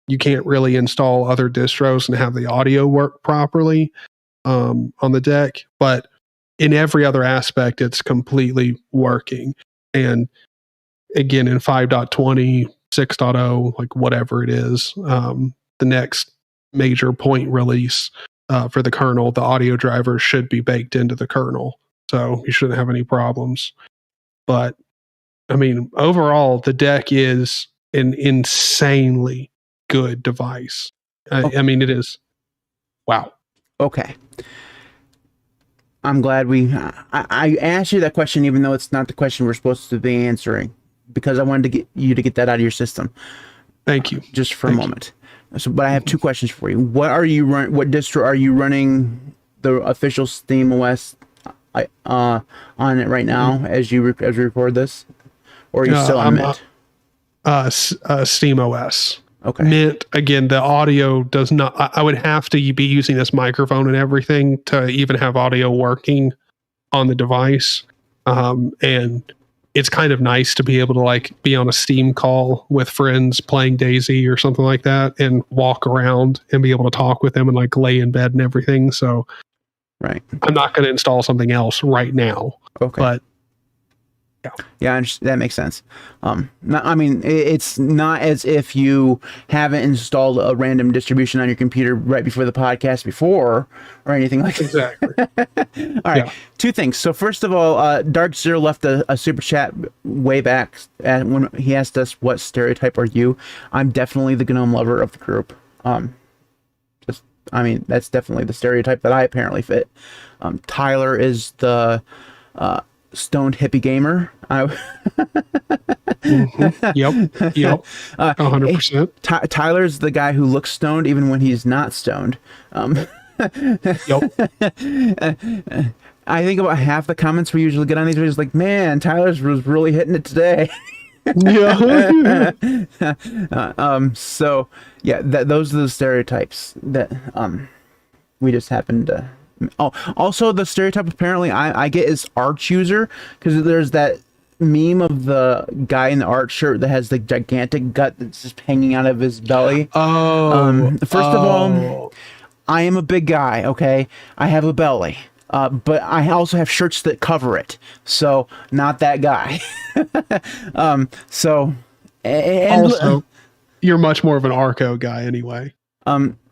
Speaker 2: really install other distros and have the audio work properly on the deck. But in every other aspect, it's completely working. And again, in 5.20, 6.0, like whatever it is, the next major point release for the kernel, the audio driver should be baked into the kernel, so you shouldn't have any problems. But I mean, overall, the deck is an insanely good device. I mean, it is. Wow.
Speaker 1: Okay. I'm glad I asked you that question, even though it's not the question we're supposed to be answering, because I wanted to get you to get that out of your system.
Speaker 2: Thank you.
Speaker 1: Just for a moment. So, but I have two questions for you. What distro are you running the official SteamOS on it right now as we record this, or are you still on Mint?
Speaker 2: SteamOS.
Speaker 1: Okay.
Speaker 2: Mint, again, the audio does not. I would have to be using this microphone and everything to even have audio working on the device. And it's kind of nice to be able to like be on a Steam call with friends playing DayZ or something like that and walk around and be able to talk with them and like lay in bed and everything. So
Speaker 1: right.
Speaker 2: I'm not going to install something else right now.
Speaker 1: Okay.
Speaker 2: But
Speaker 1: yeah, that makes sense. I mean, it's not as if you haven't installed a random distribution on your computer right before the podcast before or anything like that.
Speaker 2: Exactly.
Speaker 1: All right, two things. So first of all, Dark Zero left a super chat way back when he asked us, what stereotype are you? I'm definitely the GNOME lover of the group. I mean, that's definitely the stereotype that I apparently fit. Tyler is the stoned hippie gamer.
Speaker 2: Yep. 100%.
Speaker 1: Tyler's the guy who looks stoned even when he's not stoned.
Speaker 2: Yep.
Speaker 1: I think about half the comments we usually get on these videos like, man, Tyler's was really hitting it today.
Speaker 2: Yeah.
Speaker 1: So yeah, those are the stereotypes that we just happened to. Oh, also the stereotype apparently I get is Arch user, because there's that meme of the guy in the Arch shirt that has the gigantic gut that's just hanging out of his belly. First of all, I am a big guy, okay? I have a belly. But I also have shirts that cover it. So not that guy.
Speaker 2: Also, you're much more of an Arco guy anyway.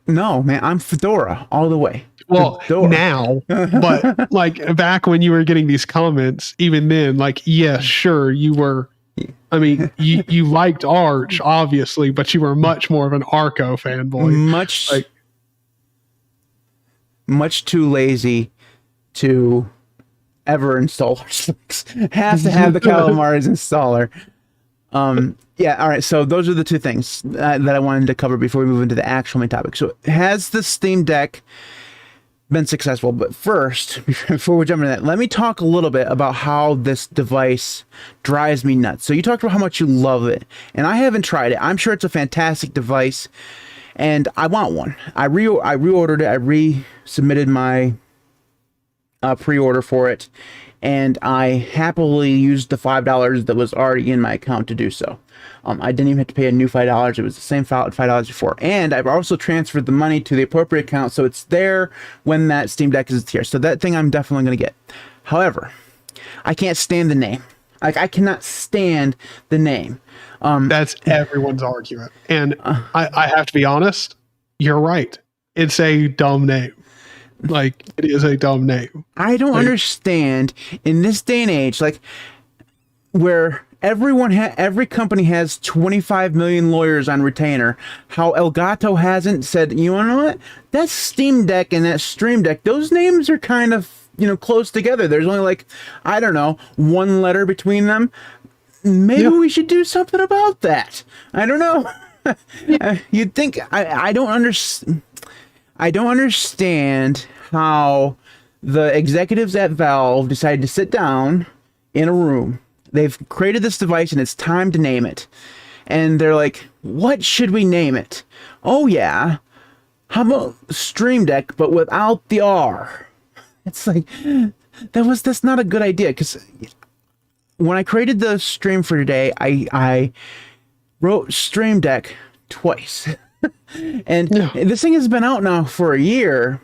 Speaker 1: No, man, I'm Fedora all the way.
Speaker 2: Well, now, but like back when you were getting these comments, even then, like, yeah, sure, you were. I mean, you liked Arch, obviously, but you were much more of an Arco fanboy.
Speaker 1: Much too lazy to ever install Linux. Have to have the Calamares installer. Yeah, all right, so those are the two things that I wanted to cover before we move into the actual main topic. So has the Steam Deck been successful? But first, before we jump into that, let me talk a little bit about how this device drives me nuts. So you talked about how much you love it, and I haven't tried it. I'm sure it's a fantastic device, and I want one. I reordered it. I resubmitted my pre-order for it, and I happily used the $5 that was already in my account to do so. I didn't even have to pay a new $5. It was the same $5 before. And I've also transferred the money to the appropriate account, so it's there when that Steam Deck is here. So that thing I'm definitely going to get. However, I can't stand the name. Like, I cannot stand the name.
Speaker 2: That's everyone's argument. And I have to be honest, you're right. It's a dumb name. Like, it is a dumb name.
Speaker 1: I don't understand in this day and age, like, where every company has 25 million lawyers on retainer, how Elgato hasn't said, you know what, that Steam Deck and that Stream Deck, those names are kind of, close together. There's only like, I don't know, one letter between them. Maybe we should do something about that. I don't know. You'd think, I don't understand. I don't understand how the executives at Valve decided to sit down in a room. They've created this device and it's time to name it. And they're like, what should we name it? Oh yeah, how about Stream Deck but without the R? It's like, that's not a good idea, because when I created the stream for today, I wrote Stream Deck twice. And this thing has been out now for a year,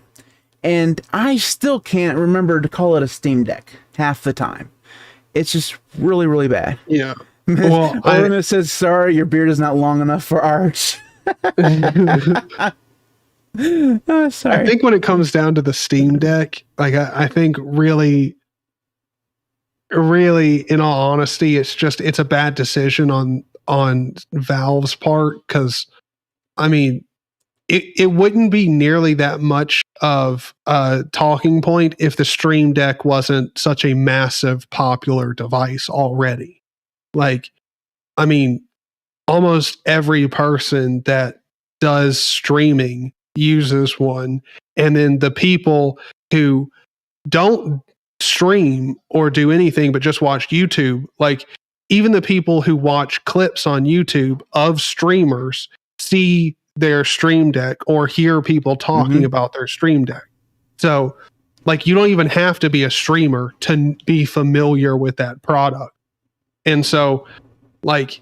Speaker 1: and I still can't remember to call it a Steam Deck half the time. It's just really, really bad.
Speaker 2: Yeah. Well,
Speaker 1: Artemis says, sorry, your beard is not long enough for Arch. Oh, sorry.
Speaker 2: I think when it comes down to the Steam Deck, like I think really, in all honesty, it's a bad decision on Valve's part, because I mean, it wouldn't be nearly that much of a talking point if the Stream Deck wasn't such a massive popular device already. Like, I mean, almost every person that does streaming uses one. And then the people who don't stream or do anything but just watch YouTube, like even the people who watch clips on YouTube of streamers see their Stream Deck or hear people talking about their Stream Deck. So, like, you don't even have to be a streamer to be familiar with that product. And so, like,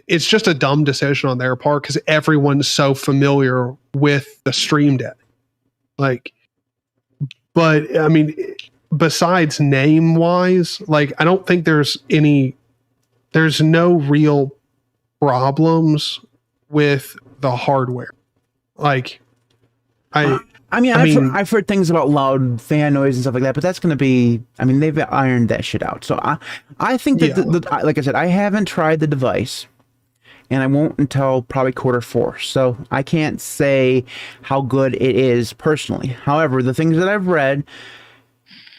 Speaker 2: it's just a dumb decision on their part because everyone's so familiar with the Stream Deck. Like, but I mean, besides name wise, like, I don't think there's no real problems with the hardware. Like,
Speaker 1: I've heard things about loud fan noise and stuff like that, but that's going to be, I mean, they've ironed that shit out. So I think that, like I said, I haven't tried the device, and I won't until probably Q4. So I can't say how good it is personally. However, the things that I've read,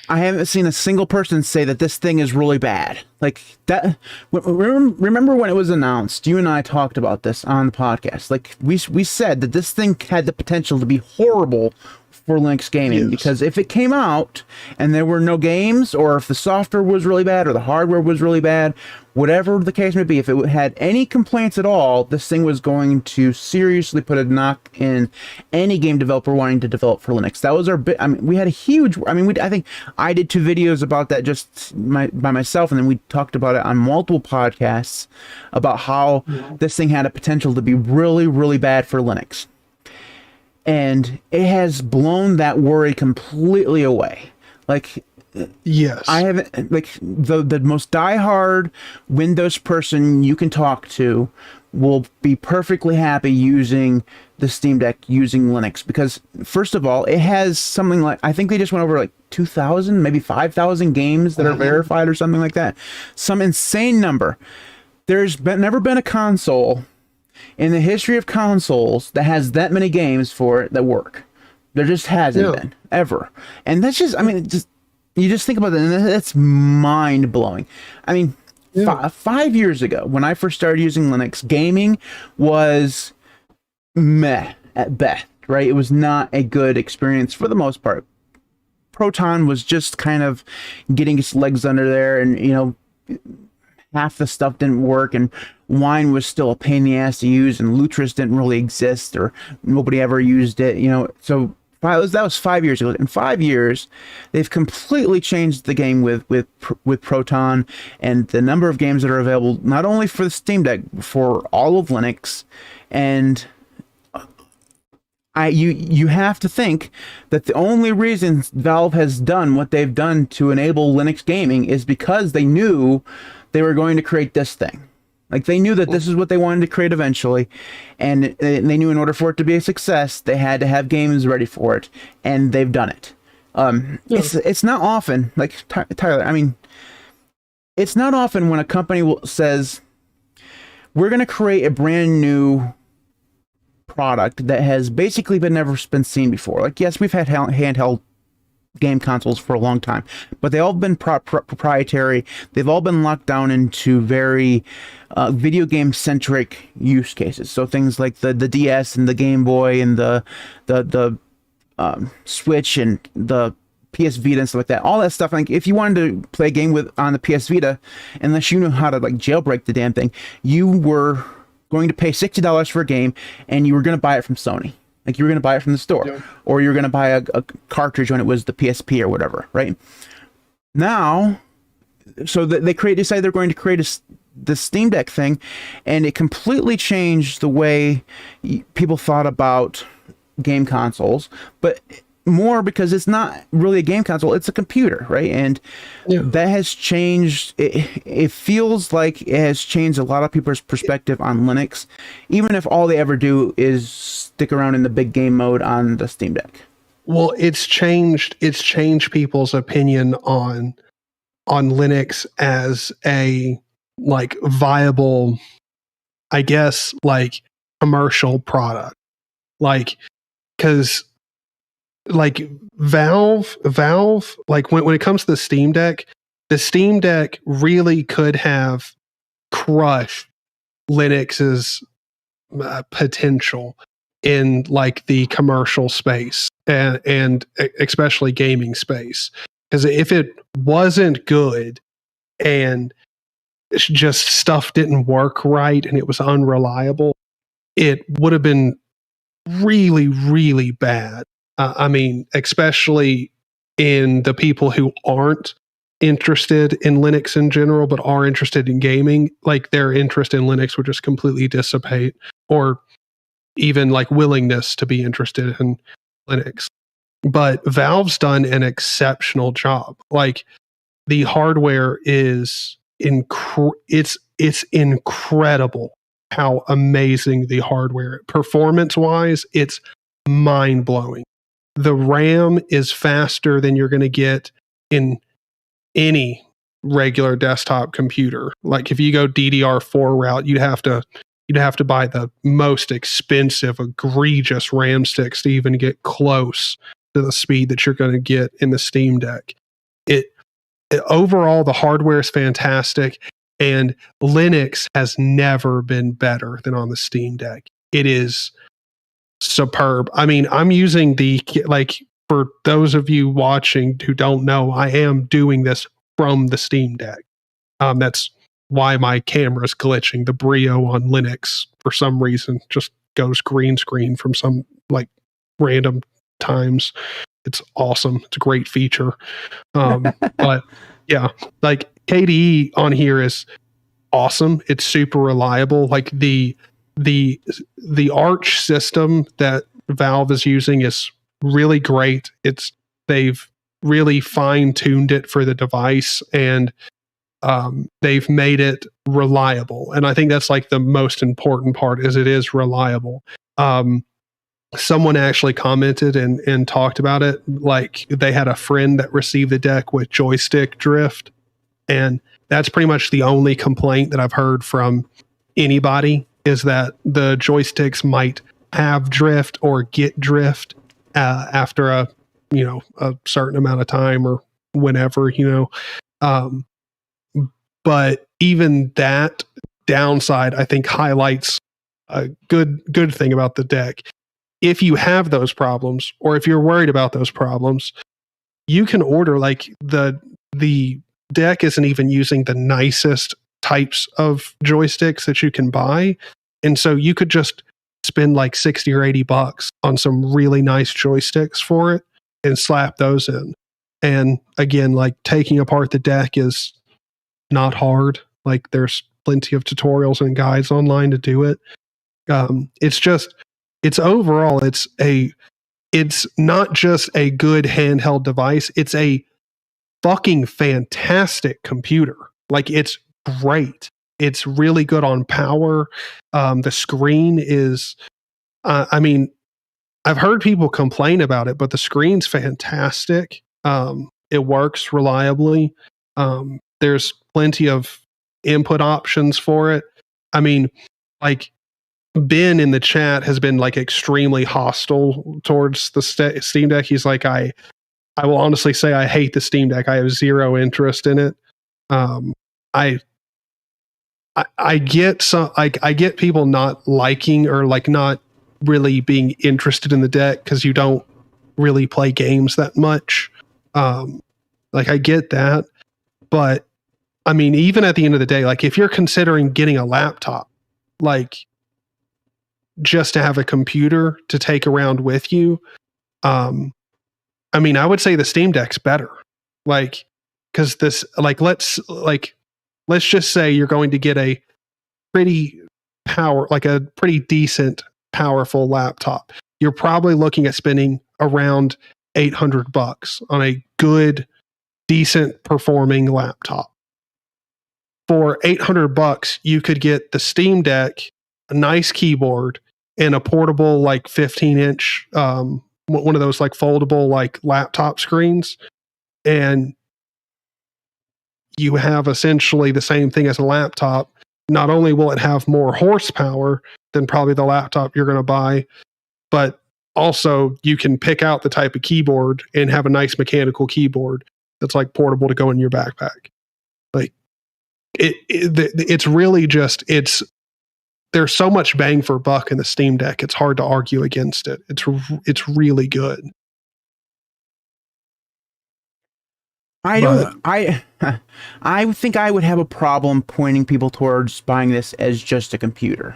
Speaker 1: I haven't seen a single person say that this thing is really bad. Like that. Remember when it was announced? You and I talked about this on the podcast. Like we said that this thing had the potential to be horrible for Linux gaming, because if it came out and there were no games, or if the software was really bad or the hardware was really bad, whatever the case may be, if it had any complaints at all, this thing was going to seriously put a knock in any game developer wanting to develop for Linux. That was our bit. I mean, we had a huge, I think I did 2 videos about that just by myself, and then we talked about it on multiple podcasts about how this thing had a potential to be really, really bad for Linux. And it has blown that worry completely away. Like,
Speaker 2: yes,
Speaker 1: I haven't, like, the most diehard Windows person you can talk to will be perfectly happy using the Steam Deck using Linux, because first of all, it has something like, I think they just went over like 2,000, maybe 5,000 games that are verified or something like that. Some insane number. There's never been a console in the history of consoles that has that many games for it that work. There just hasn't been, ever. And that's just, I mean, you just think about that, and that's mind-blowing. I mean, 5 years ago, when I first started using Linux, gaming was meh at best, right? It was not a good experience for the most part. Proton was just kind of getting its legs under there, and, you know, half the stuff didn't work, and Wine was still a pain in the ass to use, and Lutris didn't really exist, or nobody ever used it, you know. So that was 5 years ago. In 5 years, they've completely changed the game with Proton, and the number of games that are available not only for the Steam Deck, for all of Linux. And you have to think that the only reason Valve has done what they've done to enable Linux gaming is because they knew they were going to create this thing. Like, they knew that this is what they wanted to create eventually, and they knew in order for it to be a success, they had to have games ready for it, and they've done it. It's not often, like Tyler, I mean, it's not often when a company says, we're going to create a brand new product that has basically never been seen before. Like, yes, we've had handheld game consoles for a long time, but they all been proprietary. They've all been locked down into very video game centric use cases. So things like the DS and the Game Boy and the Switch and the PS Vita and stuff like that. All that stuff. Like, if you wanted to play a game on the PS Vita, unless you knew how to like jailbreak the damn thing, you were going to pay $60 for a game, and you were going to buy it from Sony. Like, you were going to buy it from the store, or you were going to buy a cartridge when it was the PSP or whatever, right? Now, so they decided they're going to create the Steam Deck thing, and it completely changed the way people thought about game consoles, but more because it's not really a game console, it's a computer, right? And that has changed. It feels like it has changed a lot of people's perspective on Linux, even if all they ever do is stick around in the big game mode on the Steam Deck.
Speaker 2: Well, it's changed people's opinion on Linux as a like viable, I guess, like commercial product. like, because like Valve, like when it comes to the Steam Deck really could have crushed Linux's potential in like the commercial space and especially gaming space. Because if it wasn't good and just stuff didn't work right and it was unreliable, it would have been really, really bad. I mean, especially in the people who aren't interested in Linux in general, but are interested in gaming, like their interest in Linux would just completely dissipate, or even like willingness to be interested in Linux. But Valve's done an exceptional job. Like the hardware is it's incredible how amazing the hardware. Performance wise, it's mind blowing. The RAM is faster than you're going to get in any regular desktop computer. Like if you go DDR4 route, you'd have to buy the most expensive, egregious RAM sticks to even get close to the speed that you're going to get in the Steam Deck. Overall, the hardware is fantastic, and Linux has never been better than on the Steam Deck. It is superb. I mean, I'm using for those of you watching who don't know, I am doing this from the Steam Deck. That's why my camera's glitching. The Brio on Linux, for some reason, just goes green screen from some like random times. It's awesome. It's a great feature. But yeah, like KDE on here is awesome. It's super reliable. Like the Arch system that Valve is using is really great. They've really fine-tuned it for the device, and they've made it reliable. And I think that's like the most important part, is it is reliable. Someone actually commented and talked about it. Like they had a friend that received the deck with joystick drift. And that's pretty much the only complaint that I've heard from anybody, is that the joysticks might have drift or get drift after a certain amount of time or whenever, but even that downside, I think, highlights a good thing about the deck. If you have those problems, or if you're worried about those problems, you can order, like the deck isn't even using the nicest types of joysticks that you can buy. And so you could just spend like $60 or $80 on some really nice joysticks for it and slap those in. And again, like taking apart the deck is not hard. Like there's plenty of tutorials and guides online to do it. It's not just a good handheld device. It's a fucking fantastic computer. Like it's great. It's really good on power. The screen is, I've heard people complain about it, but the screen's fantastic. It works reliably. There's plenty of input options for it. I mean, like Ben in the chat has been like extremely hostile towards the Steam Deck. He's like, I will honestly say I hate the Steam Deck. I have zero interest in it. I get people not liking or like not really being interested in the deck because you don't really play games that much. Like I get that, but I mean, even at the end of the day, like if you're considering getting a laptop, like just to have a computer to take around with you, I mean, I would say the Steam Deck's better. Like, because this, like, let's just say you're going to get a pretty decent, powerful laptop. You're probably looking at spending around $800 on a good, decent performing laptop. For $800, you could get the Steam Deck, a nice keyboard, and a portable like 15-inch, one of those like foldable like laptop screens, and you have essentially the same thing as a laptop. Not only will it have more horsepower than probably the laptop you're going to buy, but also you can pick out the type of keyboard and have a nice mechanical keyboard that's like portable to go in your backpack. Like it's really just, there's so much bang for buck in the Steam Deck. It's hard to argue against it. It's really good.
Speaker 1: I think I would have a problem pointing people towards buying this as just a computer.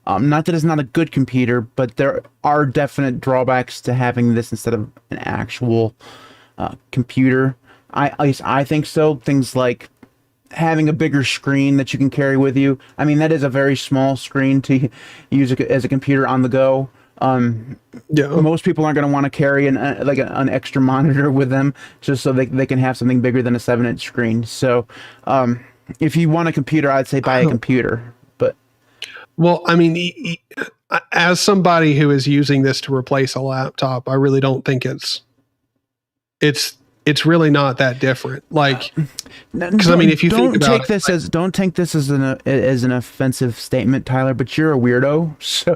Speaker 1: Not that it's not a good computer, but there are definite drawbacks to having this instead of an actual computer. At least I think so. Things like having a bigger screen that you can carry with you. I mean, that is a very small screen to use as a computer on the go. Most people aren't going to want to carry an extra monitor with them just so they can have something bigger than a 7-inch screen. So if you want a computer, I'd say buy a computer. But
Speaker 2: well, I mean, as somebody who is using this to replace a laptop, I really don't think it's really not that different. Like, because I mean, if you think about it,
Speaker 1: don't take this as an offensive statement, Tyler. But you're a weirdo. So,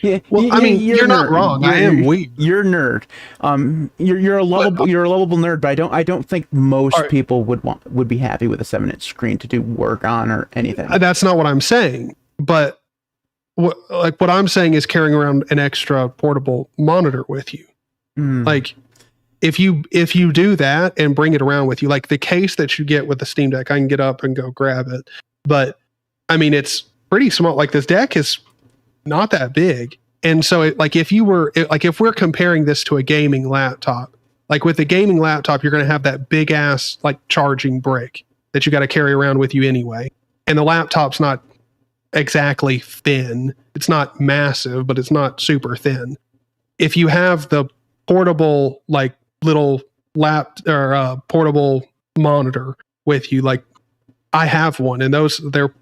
Speaker 1: yeah.
Speaker 2: Well, I mean, you're not wrong. I am weird.
Speaker 1: You're a nerd. You're a lovable nerd. But I don't think most people would be happy with a 7-inch screen to do work on or anything.
Speaker 2: That's not what I'm saying. But what I'm saying is carrying around an extra portable monitor with you, like. If you do that and bring it around with you, like the case that you get with the Steam Deck, I can get up and go grab it. But I mean, it's pretty small. Like this deck is not that big. And so if we're comparing this to a gaming laptop, like with a gaming laptop, you're going to have that big ass like charging brick that you got to carry around with you anyway. And the laptop's not exactly thin. It's not massive, but it's not super thin. If you have the portable, like little portable monitor with you, like I have one, and they're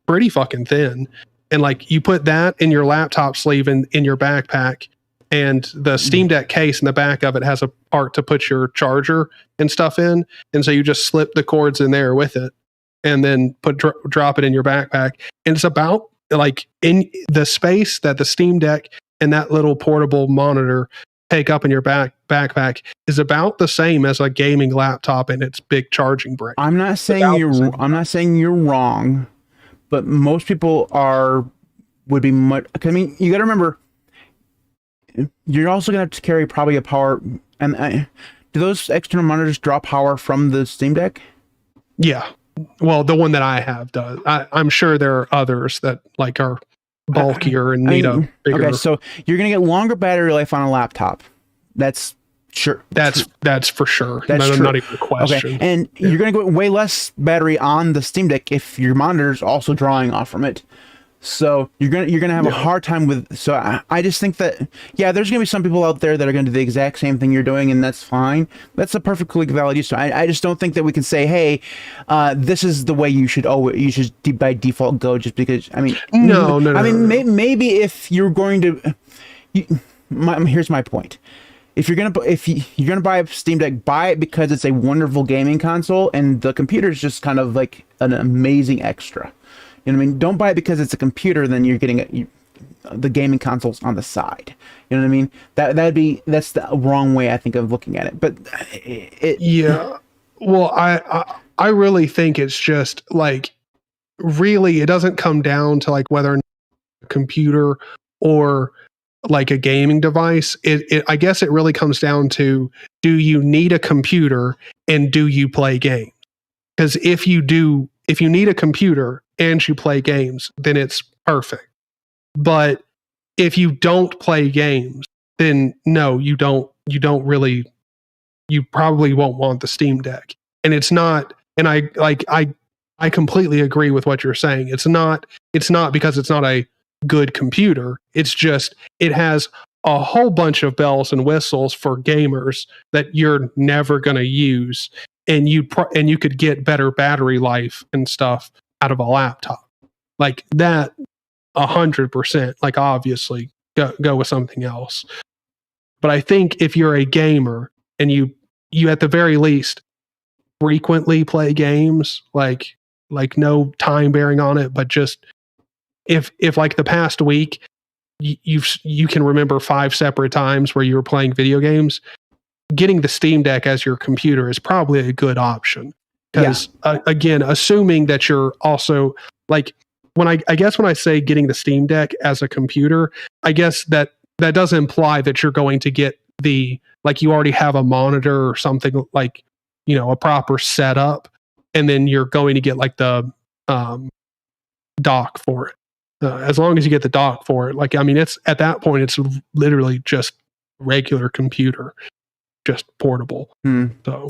Speaker 2: pretty fucking thin, and like you put that in your laptop sleeve in your backpack, and the Steam Deck case in the back of it has a part to put your charger and stuff in, and so you just slip the cords in there with it and then drop it in your backpack, and it's about like in the space that the Steam Deck and that little portable monitor take up in your backpack is about the same as a gaming laptop and its big charging brick.
Speaker 1: I'm not saying you're wrong, but most people would be much. I mean, you got to remember, you're also gonna have to carry probably a power. And do those external monitors draw power from the Steam Deck?
Speaker 2: Yeah, well, the one that I have does. I'm sure there are others that like are bulkier and need a bigger.
Speaker 1: Okay, so you're gonna get longer battery life on a laptop. That's sure.
Speaker 2: That's for sure.
Speaker 1: That's true.
Speaker 2: Not even a question.
Speaker 1: Okay, and you're gonna get way less battery on the Steam Deck if your monitor's also drawing off from it. So you're gonna have a hard time with. So I just think that there's gonna be some people out there that are gonna do the exact same thing you're doing, and that's fine. That's a perfectly valid use. So I just don't think that we can say, hey, this is the way you should by default go, just because. I mean,
Speaker 2: no.
Speaker 1: I mean, maybe if you're going to, here's my point. If you're gonna buy a Steam Deck, buy it because it's a wonderful gaming console, and the computer is just kind of like an amazing extra. You know what I mean? Don't buy it because it's a computer, then you're getting the gaming consoles on the side. You know what I mean? That's the wrong way I think of looking at it. But
Speaker 2: well, I really think it's just like really it doesn't come down to like whether or not a computer or like a gaming device. I guess it really comes down to, do you need a computer and do you play games? Because if you need a computer and you play games, then it's perfect. But if you don't play games, then no, you probably won't want the Steam Deck. And it's not, and I completely agree with what you're saying. It's not because it's not a good computer. It's just, it has a whole bunch of bells and whistles for gamers that you're never going to use. And you could get better battery life and stuff out of a laptop like that. 100%, like obviously go with something else. But I think if you're a gamer and you at the very least frequently play games, like no time bearing on it, but just if like the past week you can remember 5 separate times where you were playing video games, getting the Steam Deck as your computer is probably a good option. Because again, assuming that you're also like, when I guess when I say getting the Steam Deck as a computer, I guess that does imply that you're going to get like you already have a monitor or something, like, a proper setup, and then you're going to get like the dock for it. As long as you get the dock for it, like, I mean, it's at that point, it's literally just regular computer, just portable. So.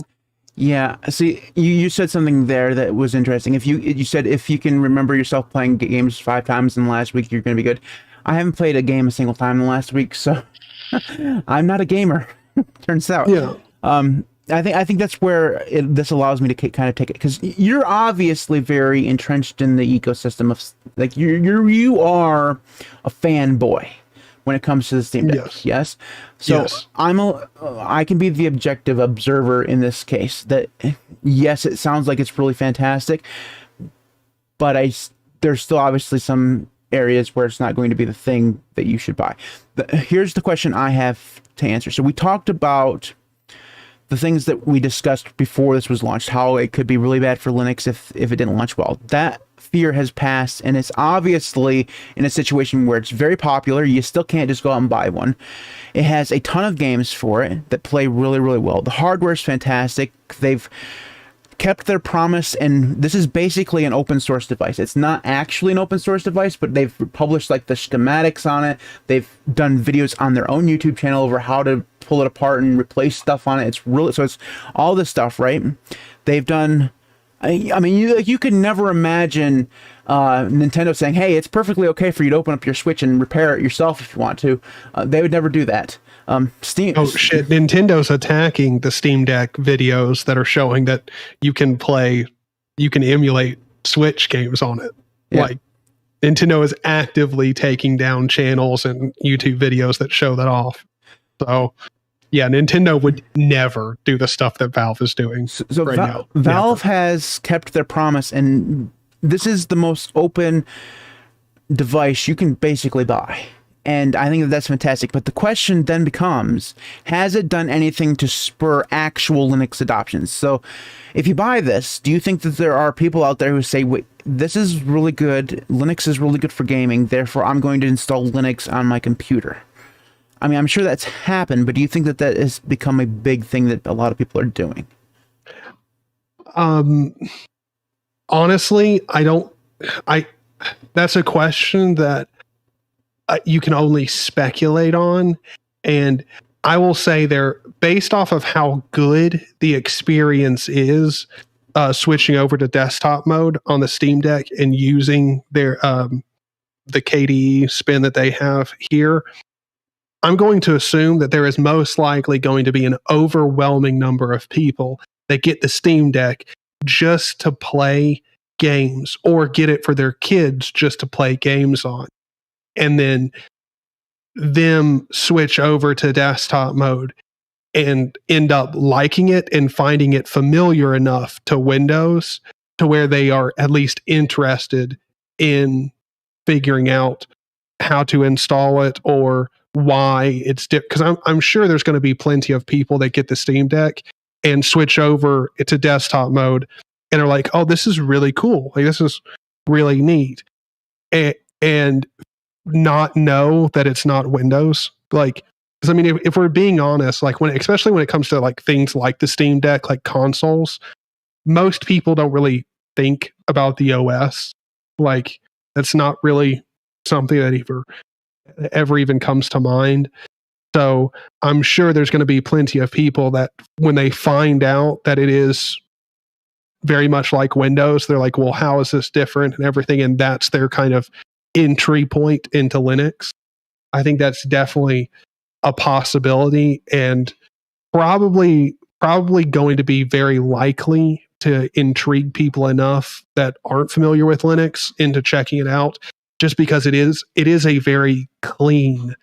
Speaker 1: Yeah. See, you said something there that was interesting. You said if you can remember yourself playing games 5 times in the last week, you're going to be good. I haven't played a game a single time in the last week, so I'm not a gamer. Turns out.
Speaker 2: Yeah.
Speaker 1: I think that's where this allows me to kind of take it, because you're obviously very entrenched in the ecosystem of, like, you are a fanboy when it comes to the Steam Deck. Yes. So yes. I can be the objective observer in this case. That yes, it sounds like it's really fantastic, but there's still obviously some areas where it's not going to be the thing that you should buy. Here's the question I have to answer. So we talked about the things that we discussed before this was launched, how it could be really bad for Linux if it didn't launch well. That fear has passed, and it's obviously in a situation where it's very popular. You still can't just go out and buy one. It has a ton of games for it that play really, really well. The hardware is fantastic. They've kept their promise, and this is basically an open source device. It's not actually an open source device, but they've published like the schematics on it. They've done videos on their own YouTube channel over how to pull it apart and replace stuff on it. It's all this stuff, right? They've done, I mean, you could never imagine Nintendo saying, hey, it's perfectly okay for you to open up your Switch and repair it yourself if you want to. They would never do that. Steam. Oh
Speaker 2: shit! Nintendo's attacking the Steam Deck videos that are showing that you can emulate Switch games on it. Yeah. Like, Nintendo is actively taking down channels and YouTube videos that show that off. So, yeah, Nintendo would never do the stuff that Valve is doing.
Speaker 1: So right now. Valve has kept their promise, and this is the most open device you can basically buy. And I think that's fantastic. But the question then becomes, has it done anything to spur actual Linux adoptions? So if you buy this, do you think that there are people out there who say, wait, this is really good, Linux is really good for gaming, therefore I'm going to install Linux on my computer? I mean, I'm sure that's happened, but do you think that has become a big thing that a lot of people are doing?
Speaker 2: Honestly, that's a question that you can only speculate on. And I will say based off of how good the experience is, switching over to desktop mode on the Steam Deck and using their the KDE spin that they have here, I'm going to assume that there is most likely going to be an overwhelming number of people that get the Steam Deck just to play games, or get it for their kids just to play games on, and then them switch over to desktop mode and end up liking it and finding it familiar enough to Windows to where they are at least interested in figuring out how to install it or why it's because I'm sure there's going to be plenty of people that get the Steam Deck and switch over to desktop mode and are like, oh, this is really cool. Like, this is really neat. And not know that it's not Windows. Like, because I mean, if we're being honest, like especially when it comes to like things like the Steam Deck, like consoles, most people don't really think about the OS. Like, that's not really something that ever even comes to mind. So I'm sure there's going to be plenty of people that when they find out that it is very much like Windows, they're like, well, how is this different and everything? And that's their kind of entry point into Linux. I think that's definitely a possibility, and probably going to be very likely to intrigue people enough that aren't familiar with Linux into checking it out, just because it is a very clean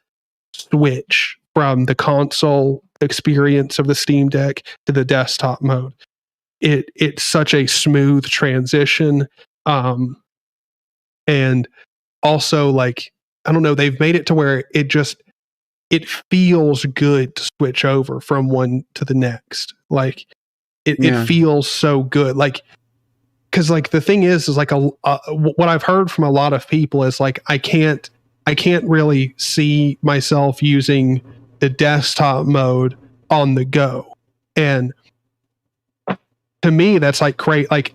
Speaker 2: switch from the console experience of the Steam Deck to the desktop mode. It's such a smooth transition, and also, like, I don't know, they've made it to where it feels good to switch over from one to the next. Like it feels so good. Like, cause like the thing is like what I've heard from a lot of people is like, I can't really see myself using the desktop mode on the go. And to me, that's like great. Like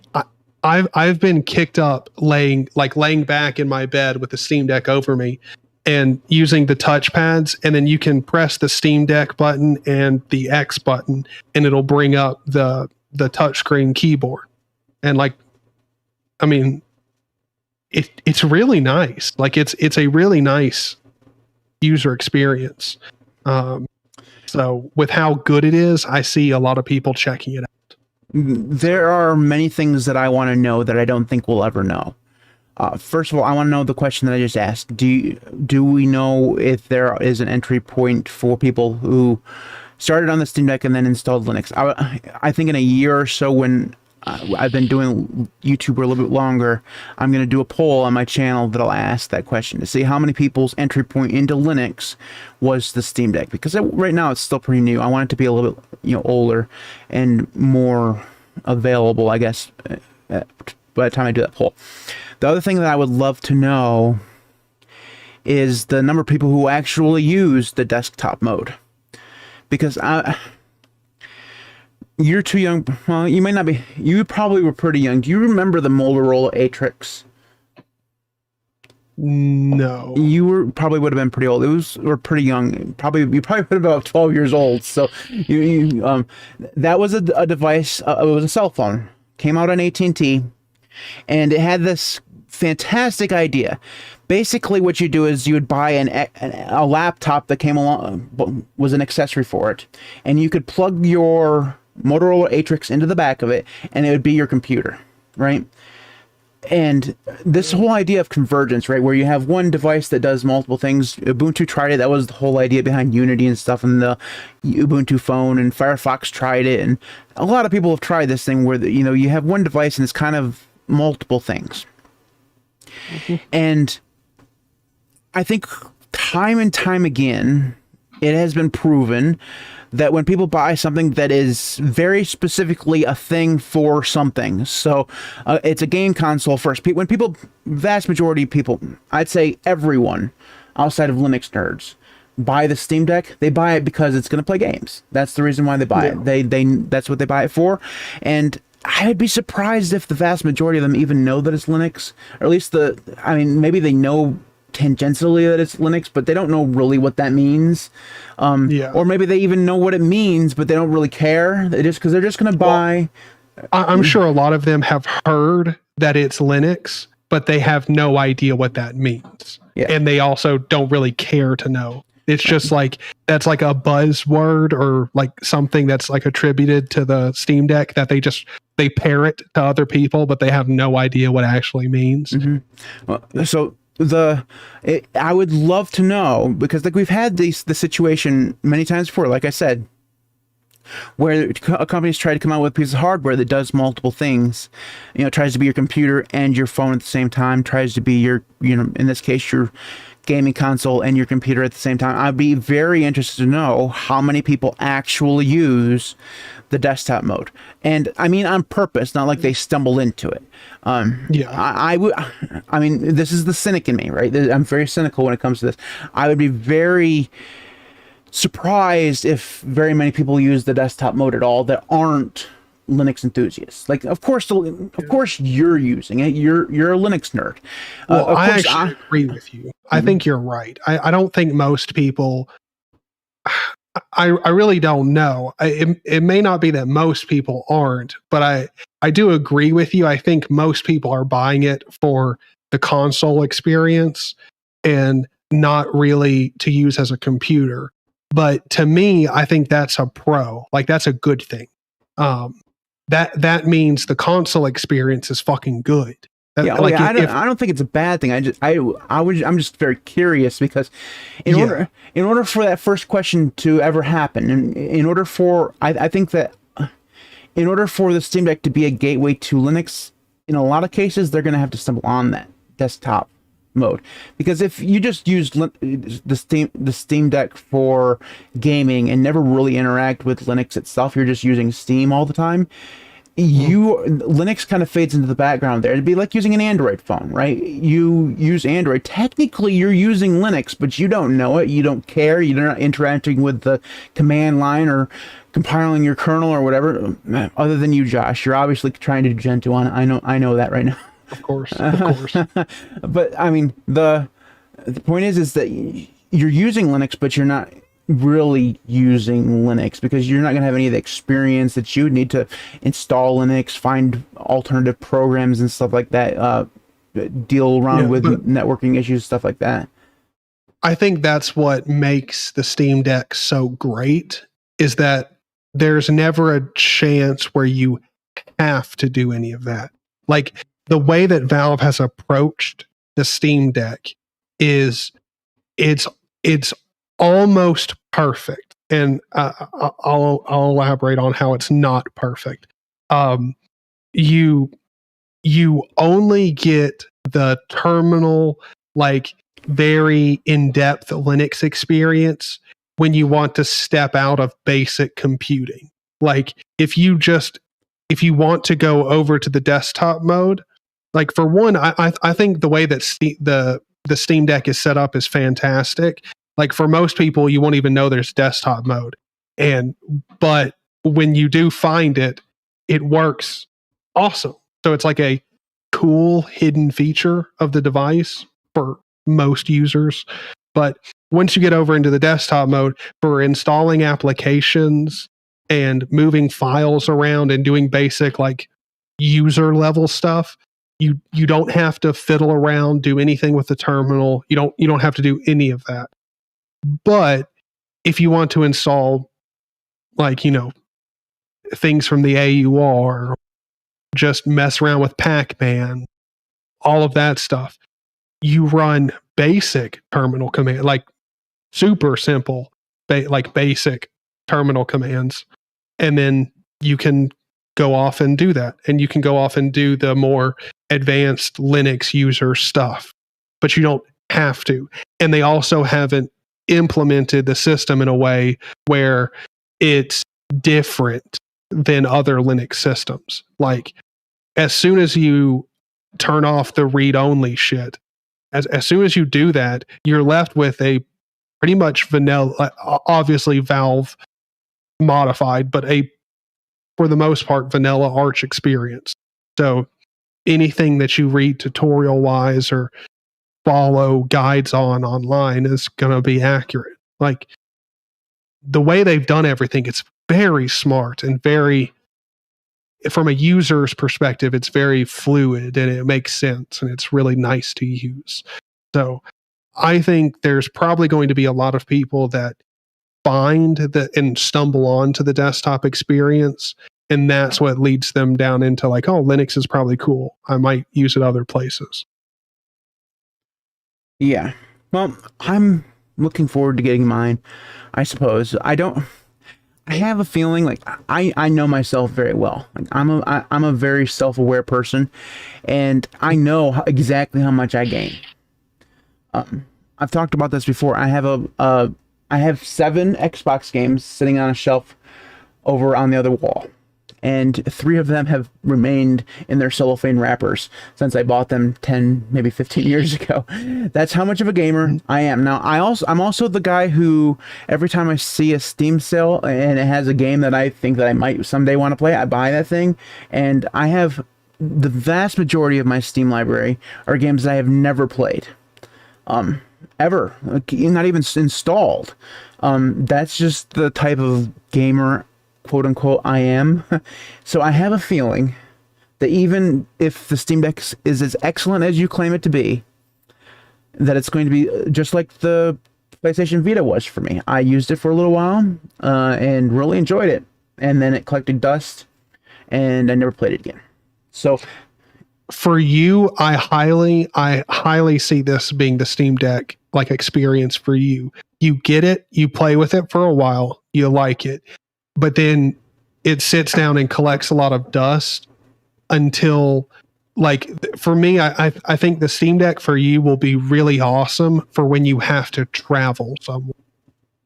Speaker 2: I've been kicked up laying back in my bed with the Steam Deck over me and using the touchpads, and then you can press the Steam Deck button and the X button and it'll bring up the touchscreen keyboard. And like, I mean, it's really nice. Like it's a really nice user experience. So with how good it is, I see a lot of people checking it out.
Speaker 1: There are many things that I want to know that I don't think we'll ever know. First of all, I want to know the question that I just asked. Do we know if there is an entry point for people who started on the Steam Deck and then installed Linux? I think in a year or so, when I've been doing YouTube for a little bit longer, I'm going to do a poll on my channel that'll ask that question to see how many people's entry point into Linux was the Steam Deck, because right now it's still pretty new. I want it to be a little bit older and more available, I guess, by the time I do that poll. The other thing that I would love to know is the number of people who actually use the desktop mode, because you're too young. Well, you might not be. You probably were pretty young. Do you remember the Motorola Atrix?
Speaker 2: No.
Speaker 1: You probably would have been pretty old. Or pretty young. You probably would have been about 12 years old. So that was a device. It was a cell phone. Came out on AT&T, and it had this fantastic idea. Basically, what you do is you would buy a laptop that came along, was an accessory for it, and you could plug your Motorola Atrix into the back of it, and it would be your computer, right? And this whole idea of convergence, right, where you have one device that does multiple things. Ubuntu tried it. That was the whole idea behind Unity and stuff, and the Ubuntu phone, and Firefox tried it, and a lot of people have tried this thing where you have one device and it's kind of multiple things. Mm-hmm. And I think time and time again, it has been proven that when people buy something that is very specifically a thing for something, so it's a game console first. When people, vast majority of people, I'd say everyone outside of Linux nerds, buy the Steam Deck, they buy it because it's going to play games. That's the reason why they buy it. That's what they buy it for. And I'd be surprised if the vast majority of them even know that it's Linux, or at least maybe they know tangentially that it's Linux, but they don't know really what that means. Or maybe they even know what it means, but they don't really care. They're just going to buy.
Speaker 2: I'm sure a lot of them have heard that it's Linux, but they have no idea what that means. Yeah. And they also don't really care to know. It's just like, that's like a buzzword or like something that's like attributed to the Steam Deck that they parrot to other people, but they have no idea what it actually means.
Speaker 1: Mm-hmm. Well, so I would love to know, because like we've had the situation many times before, like I said, where companies try to come out with a piece of hardware that does multiple things. Tries to be your computer and your phone at the same time, tries to be your, in this case, your gaming console and your computer at the same time. I'd be very interested to know how many people actually use the desktop mode. And I mean, on purpose, not like they stumble into it. I mean, this is the cynic in me, right? I'm very cynical when it comes to this. I would be very surprised if very many people use the desktop mode at all that aren't Linux enthusiasts. Like, of course you're using it. You're a Linux nerd.
Speaker 2: Well, I actually agree with you. I think you're right. I don't think most people. I really don't know. It may not be that most people aren't, but I do agree with you. I think most people are buying it for the console experience and not really to use as a computer. But to me, I think that's a pro. Like, that's a good thing. That means the console experience is fucking good.
Speaker 1: I don't think it's a bad thing. I'm just very curious, because in order for that first question to ever happen, and I think that in order for the Steam Deck to be a gateway to Linux, in a lot of cases they're going to have to stumble on that desktop mode. Because if you just use the Steam Deck for gaming and never really interact with Linux itself, you're just using Steam all the time, Linux kind of fades into the background there. It'd be like using an Android phone, right? You use Android. Technically, you're using Linux, but you don't know it. You don't care. You're not interacting with the command line or compiling your kernel or whatever. Other than you, Josh, you're obviously trying to do Gentoo on it. I know that right now.
Speaker 2: Of course, of course.
Speaker 1: But I mean, the point is that you're using Linux, but you're not really using Linux, because you're not going to have any of the experience that you would need to install Linux, find alternative programs and stuff like that, deal around with networking issues, stuff like that.
Speaker 2: I think that's what makes the Steam Deck so great, is that there's never a chance where you have to do any of that. Like, the way that Valve has approached the Steam Deck is it's almost perfect. And I'll elaborate on how it's not perfect. You only get the terminal, like, very in-depth Linux experience when you want to step out of basic computing. Like, if you want to go over to the desktop mode, like, for one, I think the way that the Steam Deck is set up is fantastic. Like, for most people, you won't even know there's desktop mode. But when you do find it, it works awesome. So it's like a cool hidden feature of the device for most users. But once you get over into the desktop mode, for installing applications and moving files around and doing basic, like, user level stuff, you don't have to fiddle around, do anything with the terminal. You don't have to do any of that. But if you want to install, like, things from the AUR, just mess around with Pac-Man, all of that stuff, you run basic terminal command, like super simple, like basic terminal commands, and then you can go off and do that. And you can go off and do the more advanced Linux user stuff, but you don't have to. And they also haven't implemented the system in a way where it's different than other Linux systems. Like, as soon as you turn off the read-only shit, as soon as you do that, you're left with a pretty much vanilla, obviously Valve modified, but for the most part, vanilla Arch experience. So anything that you read tutorial-wise or follow guides online is going to be accurate. Like, the way they've done everything, it's very smart and very, from a user's perspective, it's very fluid and it makes sense and it's really nice to use. So I think there's probably going to be a lot of people that find that and stumble onto the desktop experience, and that's what leads them down into, like, oh, Linux is probably cool, I might use it other places.
Speaker 1: Yeah. Well, I'm looking forward to getting mine, I suppose. I have a feeling, like, I know myself very well. Like, I'm a very self-aware person, and I know exactly how much I gain. I've talked about this before. I have 7 Xbox games sitting on a shelf over on the other wall, and 3 of them have remained in their cellophane wrappers since I bought them 10, maybe 15 years ago. That's how much of a gamer I am. Now, I'm also the guy who, every time I see a Steam sale and it has a game that I think that I might someday want to play, I buy that thing. And I have, the vast majority of my Steam library are games that I have never played. Ever. Not even installed. That's just the type of gamer, quote unquote, I am. So I have a feeling that even if the Steam Deck is as excellent as you claim it to be, that it's going to be just like the PlayStation Vita was for me. I used it for a little while and really enjoyed it, and then it collected dust and I never played it again. So
Speaker 2: for you, I highly see this being the Steam Deck, like, experience for you. You get it, you play with it for a while, you like it, but then it sits down and collects a lot of dust until for me, I think the Steam Deck for you will be really awesome for when you have to travel somewhere.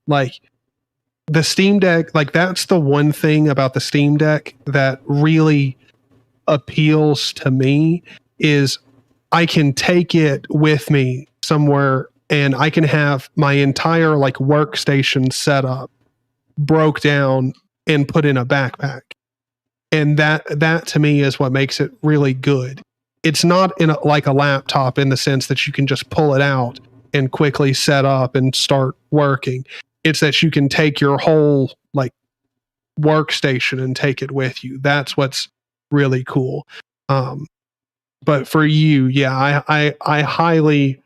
Speaker 2: Like the Steam Deck, like that's the one thing about the Steam Deck that really appeals to me is I can take it with me somewhere and I can have my entire like workstation set up, broke down and put in a backpack. And that to me is what makes it really good. It's not like a laptop in the sense that you can just pull it out and quickly set up and start working. It's that you can take your whole like workstation and take it with you. That's what's really cool. But for you, yeah, I highly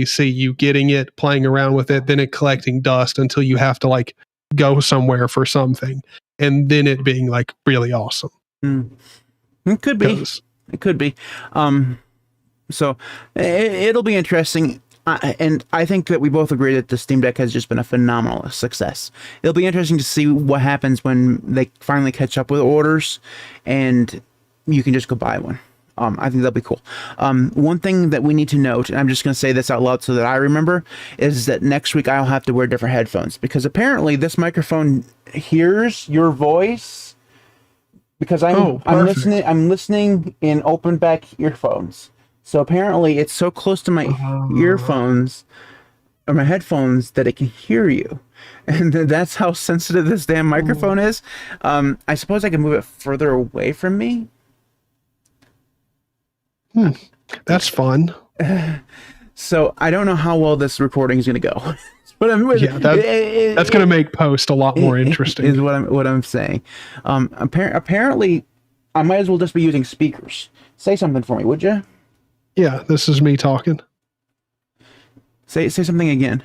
Speaker 2: see you getting it, playing around with it, then it collecting dust until you have to like go somewhere for something, and then it being like really awesome.
Speaker 1: It could be. It could be. So it'll be interesting. And I think that we both agree that the Steam Deck has just been a phenomenal success. It'll be interesting to see what happens when they finally catch up with orders and you can just go buy one. I think that'll be cool. One thing that we need to note, and I'm just going to say this out loud so that I remember, is that next week I'll have to wear different headphones because apparently this microphone hears your voice because I'm listening in open back earphones. So apparently it's so close to my earphones or my headphones that it can hear you. And that's how sensitive this damn microphone is. I suppose I can move it further away from me.
Speaker 2: That's fun.
Speaker 1: So I don't know how well this recording is going to go. That's
Speaker 2: going to make post a lot more interesting.
Speaker 1: Is what I'm saying. Apparently, I might as well just be using speakers. Say something for me, would you?
Speaker 2: Yeah, this is me talking.
Speaker 1: Say something again.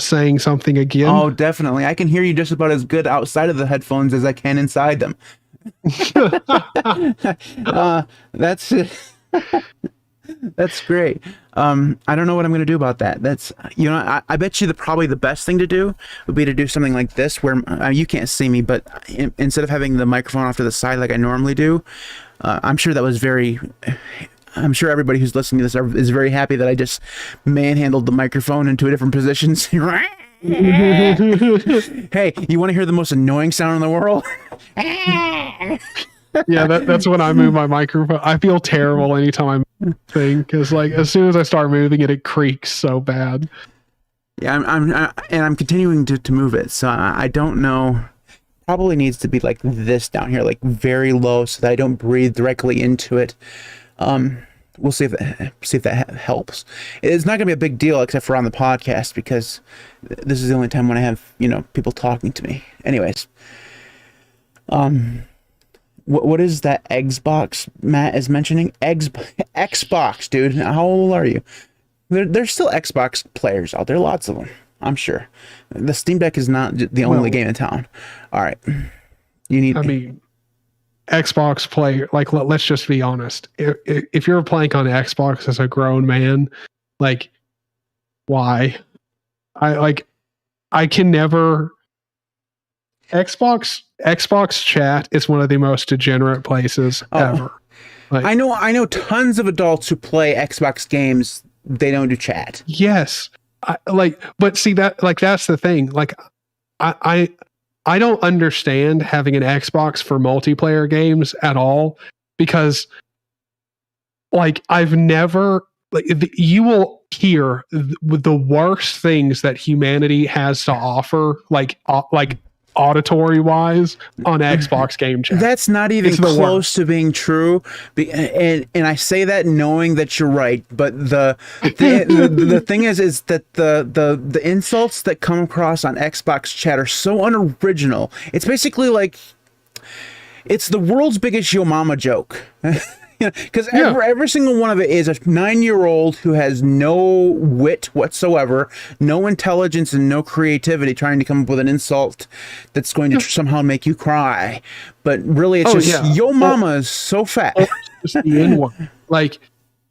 Speaker 2: Saying something again.
Speaker 1: Oh, definitely. I can hear you just about as good outside of the headphones as I can inside them. That's that's great. I don't know what I'm going to do about that. That's, I bet you probably the best thing to do would be to do something like this where you can't see me, but instead of having the microphone off to the side like I normally do, I'm sure everybody who's listening to this is very happy that I just manhandled the microphone into a different position. Hey, you want to hear the most annoying sound in the world?
Speaker 2: Yeah, that's when I move my microphone. I feel terrible anytime I thing because like as soon as I start moving it, it creaks so bad.
Speaker 1: Yeah, I'm continuing to move it, so I don't know. Probably needs to be like this down here, like very low, so that I don't breathe directly into it. We'll see if that helps. It's not gonna be a big deal except for on the podcast because this is the only time when I have people talking to me. Anyways, what is that Xbox Matt is mentioning? Xbox, dude. How old are you? There's still Xbox players out there, lots of them. I'm sure. The Steam Deck is not the only game in town. All right,
Speaker 2: Xbox player, like let's just be honest. If you're playing on Xbox as a grown man, like why? I can never. Xbox chat is one of the most degenerate places ever. Like,
Speaker 1: I know tons of adults who play Xbox games. They don't do chat.
Speaker 2: Yes, but see that that's the thing. Like I don't understand having an Xbox for multiplayer games at all because like I've never you will hear the worst things that humanity has to offer like auditory wise on Xbox game chat.
Speaker 1: That's not even close to being true, and I say that knowing that you're right. But the thing is that the insults that come across on Xbox chat are so unoriginal. It's basically like it's the world's biggest yo mama joke. Because every single one of it is a 9-year-old who has no wit whatsoever, no intelligence, and no creativity trying to come up with an insult that's going to somehow make you cry. But really, it's yo mama is so fat.
Speaker 2: Just the N-word. Like,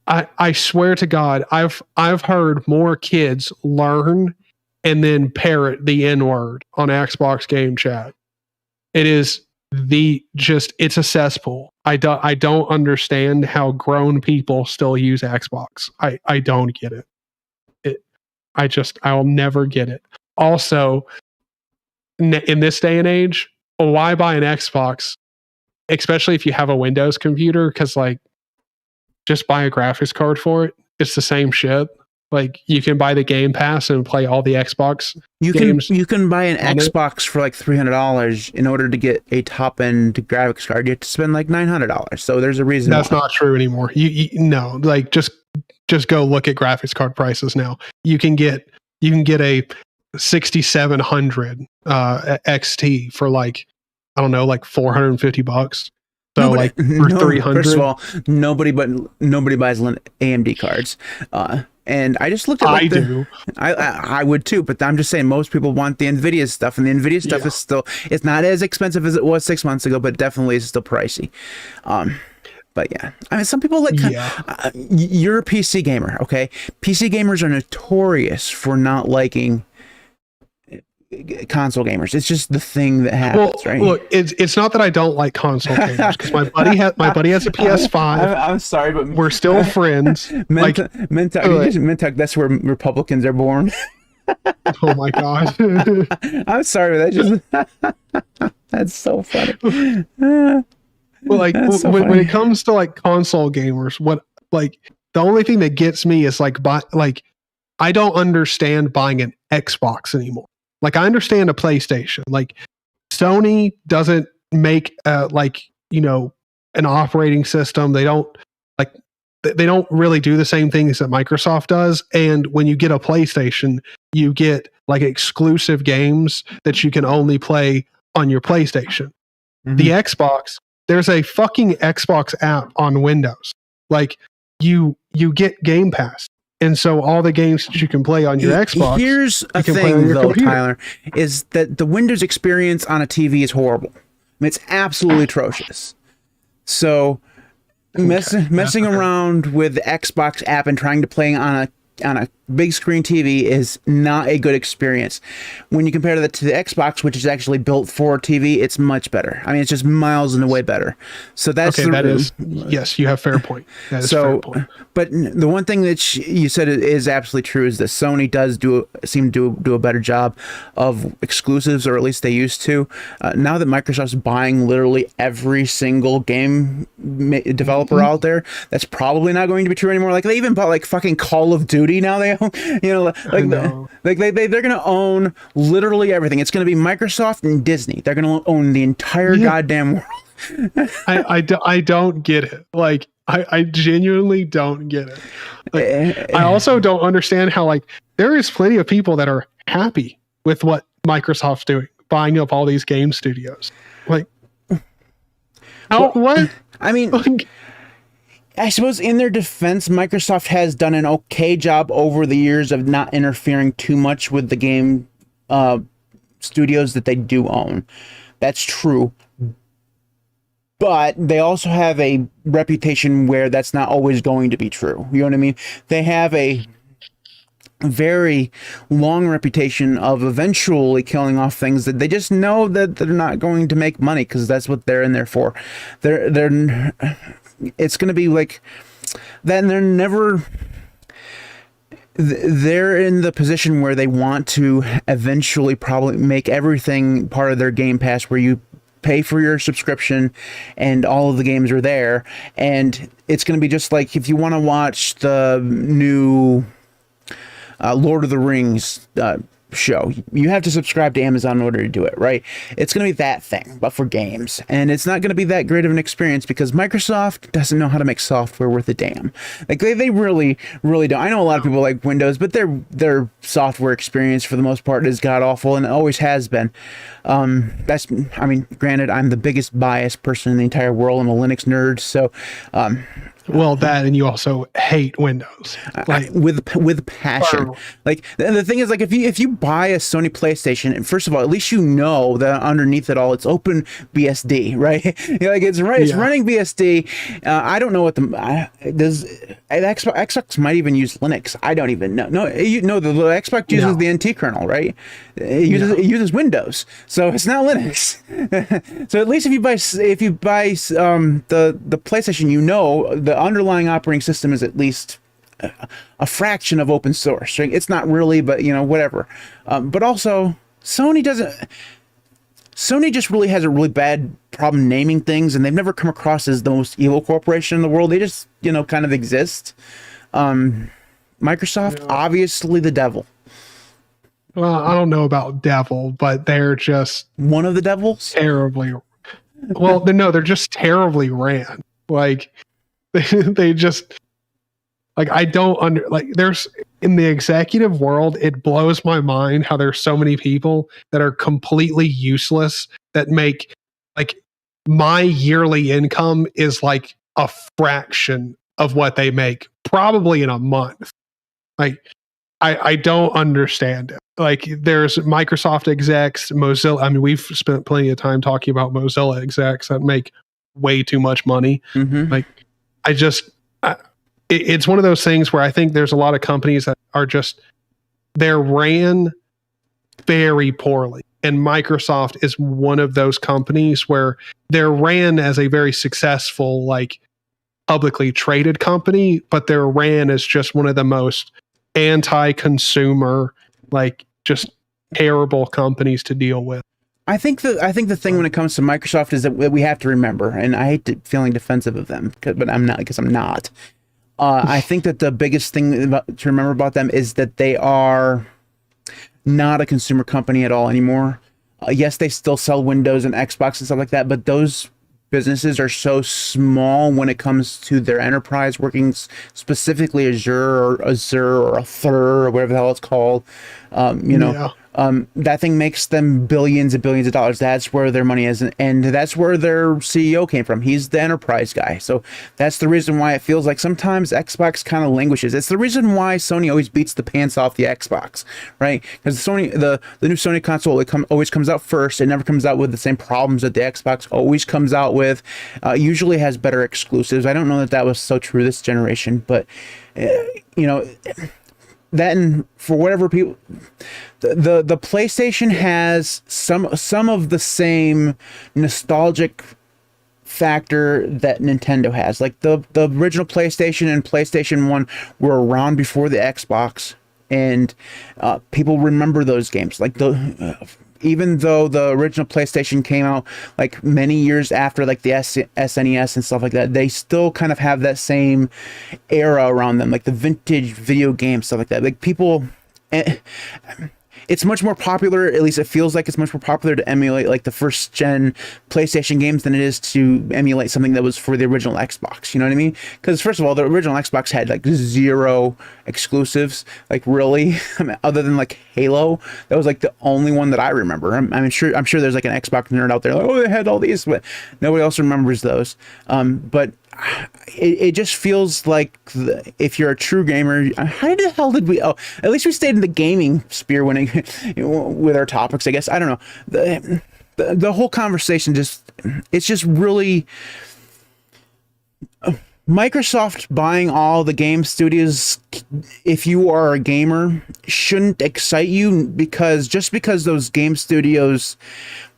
Speaker 2: I swear to God, I've heard more kids learn and then parrot the N-word on Xbox game chat. It is it's a cesspool. I don't understand how grown people still use Xbox. I don't get it. I'll never get it. Also, in this day and age, why buy an Xbox, especially if you have a Windows computer? Because like, just buy a graphics card for it. It's the same shit. Like, you can buy the Game Pass and play all the Xbox games.
Speaker 1: You can buy an Xbox for like $300 in order to get a top end graphics card. You have to spend like $900. So there's a reason.
Speaker 2: That's not true anymore. You no, like just go look at graphics card prices now. You can get a 6700 XT for like, I don't know, like $450. So like for 300.
Speaker 1: First of all, nobody buys AMD cards. And I just looked at like I would too, but I'm just saying most people want the Nvidia stuff, and the Nvidia stuff is still, it's not as expensive as it was 6 months ago, but definitely is still pricey. But yeah, I mean, some people like, you're a PC gamer, okay? PC gamers are notorious for not liking console gamers. It's just the thing that happens, right?
Speaker 2: Look, it's not that I don't like console gamers, because my buddy has a PS5.
Speaker 1: I'm sorry, but
Speaker 2: we're still friends.
Speaker 1: Mentuck, that's where Republicans are born.
Speaker 2: Oh my god!
Speaker 1: I'm sorry, but that's so funny.
Speaker 2: Well, like when it comes to like console gamers, the only thing that gets me is like I don't understand buying an Xbox anymore. Like, I understand a PlayStation. Like, Sony doesn't make an operating system. They don't really do the same things that Microsoft does. And when you get a PlayStation, you get like exclusive games that you can only play on your PlayStation. Mm-hmm. The Xbox, there's a fucking Xbox app on Windows. Like, you get Game Pass. And so all the games that you can play on your Xbox,
Speaker 1: here's a thing though, computer. Tyler, is that the Windows experience on a TV is horrible. I mean, it's absolutely atrocious. So messing around with the Xbox app and trying to play on a big screen TV is not a good experience. When you compare that to the Xbox, which is actually built for TV, it's much better. I mean, it's just miles and way better. So that's
Speaker 2: yes, you have fair point. That is fair point.
Speaker 1: But the one thing that you said is absolutely true is that Sony does seem to do a better job of exclusives, or at least they used to. Now that Microsoft's buying literally every single game developer out there, that's probably not going to be true anymore. Like, they even bought like fucking Call of Duty now. They own, they're gonna own literally everything. It's gonna be Microsoft and Disney. They're gonna own the entire goddamn world.
Speaker 2: I don't get it. Like, I genuinely don't get it. Like, I also don't understand how, like, there is plenty of people that are happy with what Microsoft's doing, buying up all these game studios. Like, what? I mean, like,
Speaker 1: I suppose in their defense, Microsoft has done an okay job over the years of not interfering too much with the game studios that they do own. That's true. But they also have a reputation where that's not always going to be true. You know what I mean? They have a very long reputation of eventually killing off things that they just know that they're not going to make money, because that's what they're in there for. It's going to be like then they're in the position where they want to eventually probably make everything part of their Game Pass, where you pay for your subscription and all of the games are there. And it's going to be just like if you want to watch the new Lord of the Rings show, you have to subscribe to Amazon in order to do it, right? It's going to be that thing, but for games. And it's not going to be that great of an experience because Microsoft doesn't know how to make software worth a damn. Like, they really don't. I know a lot of people like Windows, but their software experience for the most part is god awful, and it always has been. Granted, I'm the biggest biased person in the entire world. I'm a Linux nerd, so
Speaker 2: Well, that, and you also hate Windows, like
Speaker 1: with passion. Like the thing is, like if you buy a Sony PlayStation, and first of all, at least you know that underneath it all, it's open BSD, right? Like it's running BSD. I don't know what does Xbox might even use Linux. I don't even know. No, the Xbox uses the NT kernel, right? It uses Windows, so it's not Linux. So at least if you buy the PlayStation, you know the underlying operating system is at least a fraction of open source. Right? It's not really, but whatever. But also Sony just really has a really bad problem naming things, and they've never come across as the most evil corporation in the world. They just kind of exist. Microsoft, obviously the devil.
Speaker 2: Well, I don't know about devil, but they're just
Speaker 1: one of the devils.
Speaker 2: Terribly. Well, they're just terribly ran. Like they just like I don't there's in the executive world, it blows my mind how there's so many people that are completely useless that make like my yearly income is like a fraction of what they make probably in a month. Like I don't understand it. Like there's Microsoft execs, Mozilla. I mean, we've spent plenty of time talking about Mozilla execs that make way too much money.
Speaker 1: Mm-hmm.
Speaker 2: Like it's one of those things where I think there's a lot of companies that are they're ran very poorly. And Microsoft is one of those companies where they're ran as a very successful, like publicly traded company, but they're ran as just one of the most anti-consumer, like just terrible companies to deal with.
Speaker 1: I think the thing when it comes to Microsoft is that we have to remember, and I hate feeling defensive of them, but I'm not, because I'm not. I think that the biggest thing to remember about them is that they are not a consumer company at all anymore. Yes, they still sell Windows and Xbox and stuff like that, but those businesses are so small when it comes to their enterprise, working specifically Azure or Azure or whatever the hell it's called. That thing makes them billions and billions of dollars. That's where their money is, and that's where their CEO came from. He's the enterprise guy. So that's the reason why it feels like sometimes Xbox kind of languishes. It's the reason why Sony always beats the pants off the Xbox, right? Because the new Sony console, always comes out first. It never comes out with the same problems that the Xbox always comes out with. Usually has better exclusives. I don't know that was so true this generation, but that, and for whatever people, the PlayStation has some of the same nostalgic factor that Nintendo has. Like the original PlayStation and PlayStation 1 were around before the Xbox, and people remember those games. Like even though the original PlayStation came out like many years after like the SNES and stuff like that, they still kind of have that same era around them, like the vintage video game stuff like that. Like people, it's much more popular, at least it feels like it's much more popular to emulate like the first gen PlayStation games than it is to emulate something that was for the original Xbox. You know what I mean? Because first of all, the original Xbox had like 0 exclusives, like really, I mean, other than like Halo. That was like the only one that I remember. I'm sure there's like an Xbox nerd out there like, oh, they had all these, but nobody else remembers those. But it just feels like if you're a true gamer, how the hell did we? Oh, at least we stayed in the gaming sphere with our topics, I guess. I don't know. The whole conversation it's just really Microsoft buying all the game studios, if you are a gamer, shouldn't excite you, because those game studios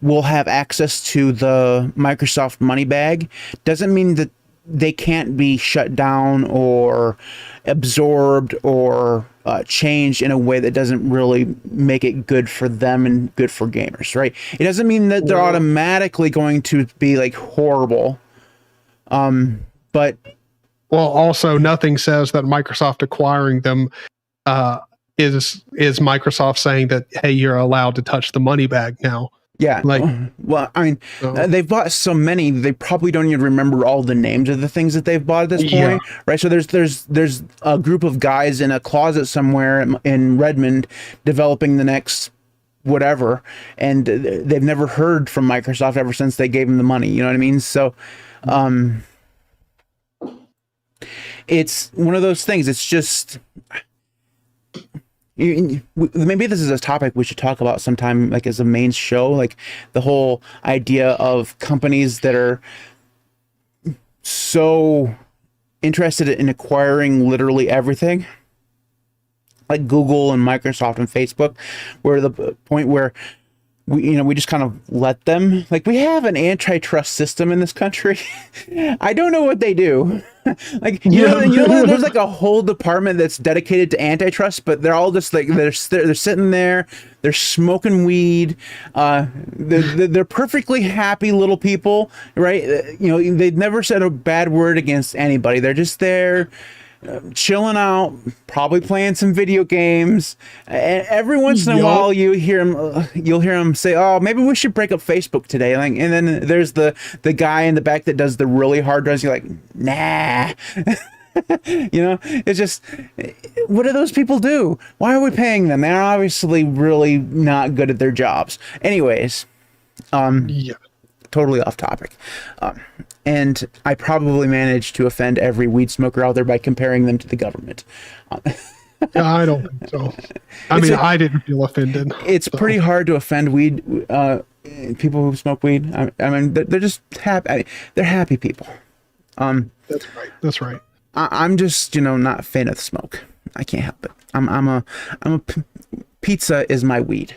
Speaker 1: will have access to the Microsoft money bag doesn't mean that they can't be shut down or absorbed or changed in a way that doesn't really make it good for them and good for gamers, right? It doesn't mean that they're automatically going to be like horrible. But
Speaker 2: well, also nothing says that Microsoft acquiring them is Microsoft saying that, hey, you're allowed to touch the money bag now.
Speaker 1: Yeah. Well, I mean, they've bought so many, they probably don't even remember all the names of the things that they've bought at this point, right? So there's a group of guys in a closet somewhere in Redmond developing the next whatever, and they've never heard from Microsoft ever since they gave them the money. You know what I mean? So, it's one of those things. It's just, maybe this is a topic we should talk about sometime, like as a main show, like the whole idea of companies that are so interested in acquiring literally everything, like Google and Microsoft and Facebook, where the point where we just kind of let them, like, we have an antitrust system in this country. I don't know what they do. Like, you know, there's like a whole department that's dedicated to antitrust, but they're all just like, they're sitting there, they're smoking weed. They're perfectly happy little people, right? You know, they've never said a bad word against anybody. They're just there, chilling out, probably playing some video games, and every once in a while you'll hear him say, "Oh, maybe we should break up Facebook today." Like, and then there's the guy in the back that does the really hard drugs. You're like, nah. You know, it's just, what do those people do? Why are we paying them? They're obviously really not good at their jobs. Anyways, totally off topic. And I probably managed to offend every weed smoker out there by comparing them to the government.
Speaker 2: I don't think so. I mean, I didn't feel offended.
Speaker 1: It's pretty hard to offend weed people who smoke weed. I mean, they're just happy. They're happy people.
Speaker 2: That's right. That's right.
Speaker 1: I'm just, not a fan of the smoke. I can't help it. I'm a pizza is my weed.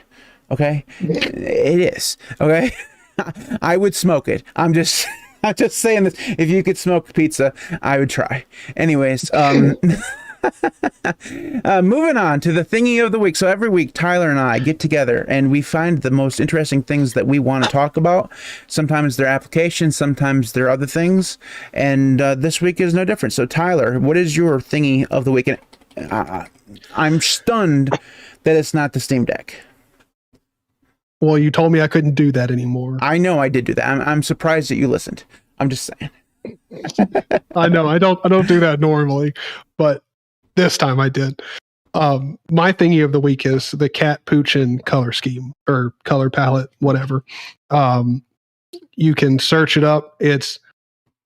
Speaker 1: Okay, it is. Okay, I would smoke it. I'm just saying this. If you could smoke pizza, I would try. Anyways, moving on to the thingy of the week. So every week, Tyler and I get together and we find the most interesting things that we want to talk about. Sometimes they're applications, sometimes they're other things. And this week is no different. So Tyler, what is your thingy of the week? And I'm stunned that it's not the Steam Deck.
Speaker 2: Well, you told me I couldn't do that anymore.
Speaker 1: I know I did do that. I'm surprised that you listened. I'm just saying.
Speaker 2: I know I don't do that normally, but this time I did. My thingy of the week is the Cat Puchin color scheme or color palette, whatever. You can search it up. It's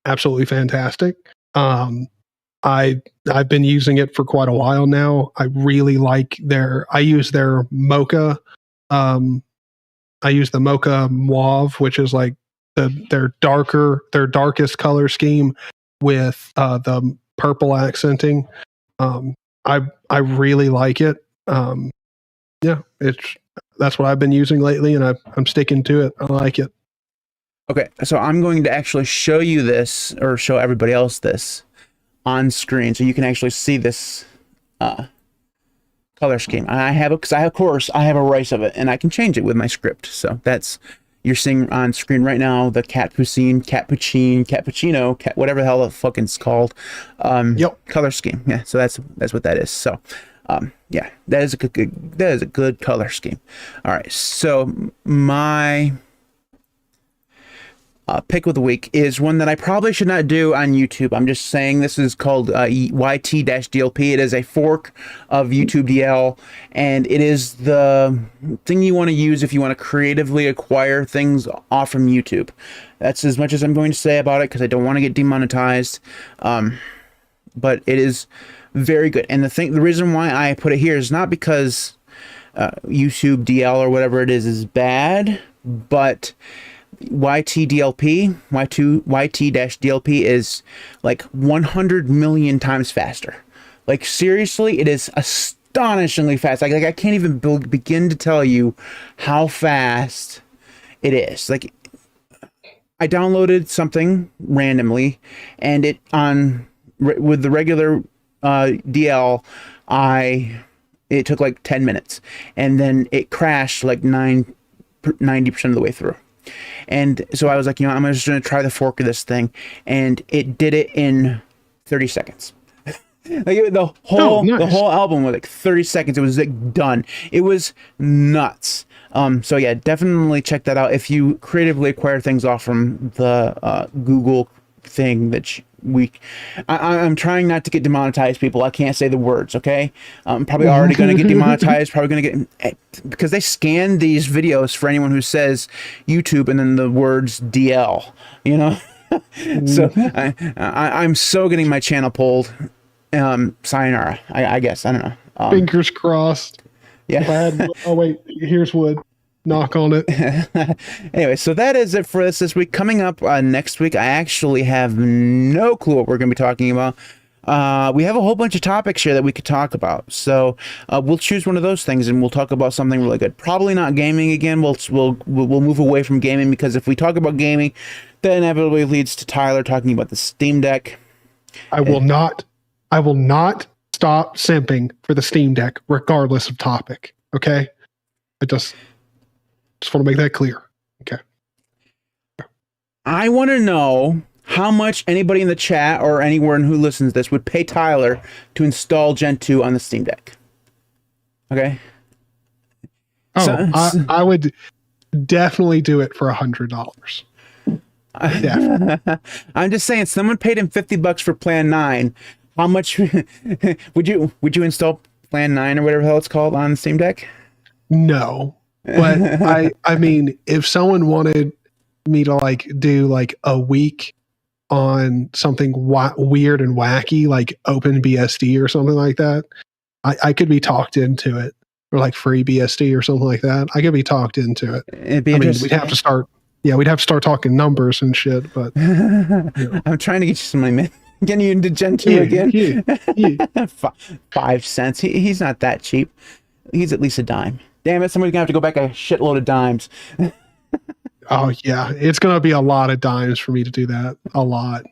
Speaker 2: absolutely fantastic. I've been using it for quite a while now. I really like I use their Mocha. I use the Mocha Mauve, which is like their darkest color scheme with the purple accenting. I really like it. That's what I've been using lately, and I'm sticking to it. I like it.
Speaker 1: Okay, so I'm going to actually show you this, or show everybody else this on screen, so you can actually see this color scheme. I have it because I have a rice of it, and I can change it with my script. So that's, you're seeing on screen right now, the Cat Puccino, whatever the hell the fucking it's called, color scheme. Yeah, so that's what that is. So, yeah, that is a good color scheme. All right, so my pick of the week is one that I probably should not do on YouTube. I'm just saying this is called YT-DLP. It is a fork of YouTube DL, and it is the thing you want to use if you want to creatively acquire things off from YouTube. That's as much as I'm going to say about it because I don't want to get demonetized. But it is very good. And the reason why I put it here is not because YouTube DL or whatever it is bad, but YT-DLP is like 100 million times faster. Like, seriously, it is astonishingly fast. Like I can't even begin to tell you how fast it is. Like, I downloaded something randomly, and it with the regular DL, it took like 10 minutes, and then it crashed like 90% of the way through. And so I was like, I'm just going to try the fork of this thing. And it did it in 30 seconds. Like the whole album was like 30 seconds. It was like done. It was nuts. So yeah, definitely check that out. If you creatively acquire things off from the Google thing that I'm trying not to get demonetized, people. I can't say the words, okay? I'm probably already going to get demonetized, probably going to get, because they scan these videos for anyone who says YouTube and then the words DL, So I'm so getting my channel pulled. Sayonara. I guess I don't know.
Speaker 2: Fingers crossed.
Speaker 1: Yeah.
Speaker 2: Oh wait, here's wood. Knock on it.
Speaker 1: Anyway, so that is it for us this week. Coming up next week, I actually have no clue what we're going to be talking about. We have a whole bunch of topics here that we could talk about. So we'll choose one of those things and we'll talk about something really good. Probably not gaming again. We'll move away from gaming, because if we talk about gaming, that inevitably leads to Tyler talking about the Steam Deck.
Speaker 2: I will not stop simping for the Steam Deck regardless of topic. Okay? I just want to make that clear. Okay.
Speaker 1: I want to know how much anybody in the chat or anyone who listens to this would pay Tyler to install Gen 2 on the Steam Deck. Okay?
Speaker 2: Oh, I would definitely do it for $100.
Speaker 1: I'm just saying, someone paid him $50 for Plan 9. How much would you install Plan 9 or whatever the hell it's called on the Steam Deck?
Speaker 2: No. But I mean, if someone wanted me to like do like a week on something weird and wacky like OpenBSD or something like that, I could be talked into it, or like FreeBSD or something like that. I could be talked into it.
Speaker 1: It'd be interesting.
Speaker 2: We'd have to start talking numbers and shit. But
Speaker 1: I'm trying to get you some money, man. Getting you into Gen 2 again. Yeah. 5 cents. He's not that cheap. He's at least a dime. Damn it! Somebody's gonna have to go back a shitload of dimes.
Speaker 2: Oh yeah, it's gonna be a lot of dimes for me to do that. A lot.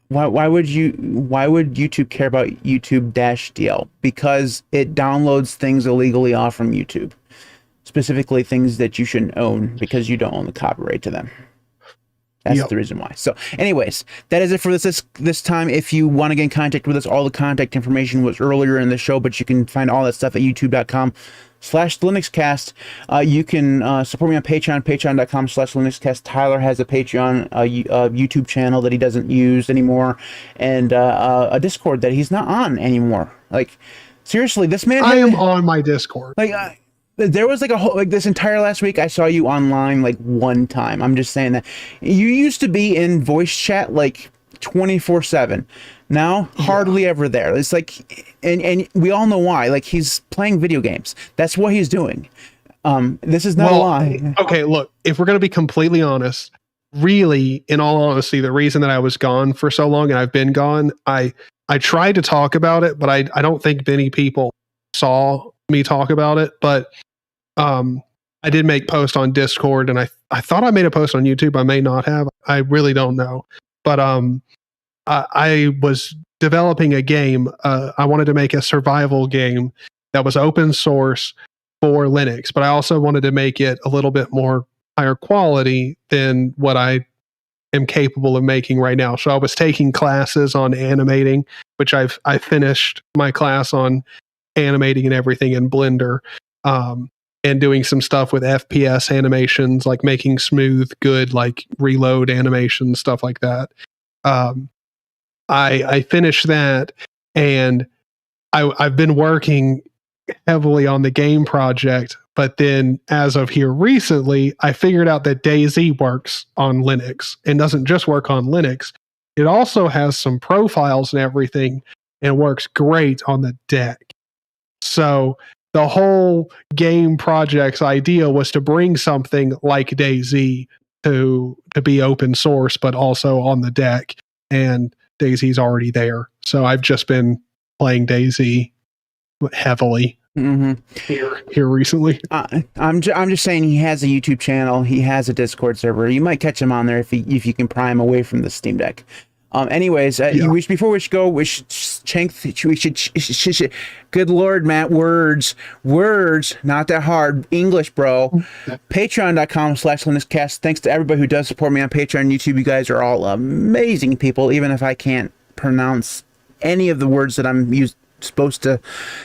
Speaker 1: Why would YouTube care about YouTube-DL? Because it downloads things illegally off from YouTube, specifically things that you shouldn't own because you don't own the copyright to them. That's the reason why. So anyways, that is it for this time. If you want to get in contact with us, all the contact information was earlier in the show, but you can find all that stuff at youtube.com/LinuxCast. You can support me on Patreon, patreon.com/LinuxCast. Tyler has a Patreon, YouTube channel that he doesn't use anymore, and a Discord that he's not on anymore. Like, seriously, this man...
Speaker 2: I am on my Discord.
Speaker 1: Like, there was like a whole, like this entire last week, I saw you online like one time. I'm just saying that you used to be in voice chat like 24/7. Now hardly ever there. It's like, and we all know why. Like, he's playing video games. That's what he's doing. This is not a lie.
Speaker 2: Okay, look, if we're gonna be completely honest, really, in all honesty, the reason that I was gone for so long and I've been gone, I tried to talk about it, but I don't think many people saw me talk about it. But I did make posts on Discord, and I thought I made a post on YouTube. I may not have. I really don't know. But I was developing a game. I wanted to make a survival game that was open source for Linux, but I also wanted to make it a little bit more higher quality than what I am capable of making right now. So I was taking classes on animating, which I finished my class on animating and everything in Blender. And doing some stuff with FPS animations, like making smooth, good, like reload animations, stuff like that. I finished that, and I've been working heavily on the game project. But then, as of here recently, I figured out that DayZ works on Linux and doesn't just work on Linux. It also has some profiles and everything, and works great on the deck. So the whole game project's idea was to bring something like DayZ to be open source, but also on the deck. And DayZ's already there. So I've just been playing DayZ heavily here recently.
Speaker 1: I'm just saying, he has a YouTube channel. He has a Discord server. You might catch him on there if you can pry him away from the Steam Deck. Anyways, before we should go, good Lord, Matt, words, not that hard. English, bro. Patreon.com/LinuxCast. Thanks to everybody who does support me on Patreon and YouTube. You guys are all amazing people, even if I can't pronounce any of the words that I'm supposed to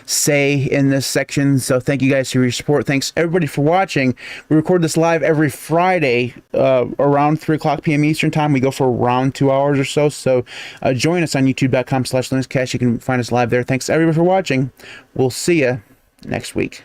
Speaker 1: say in this section. So thank you guys for your support. Thanks everybody for watching. We record this live every Friday around 3:00 p.m. Eastern time. We go for around 2 hours or so. So join us on youtube.com/LinuxCast. You can find us live there. Thanks everybody for watching. We'll see you next week.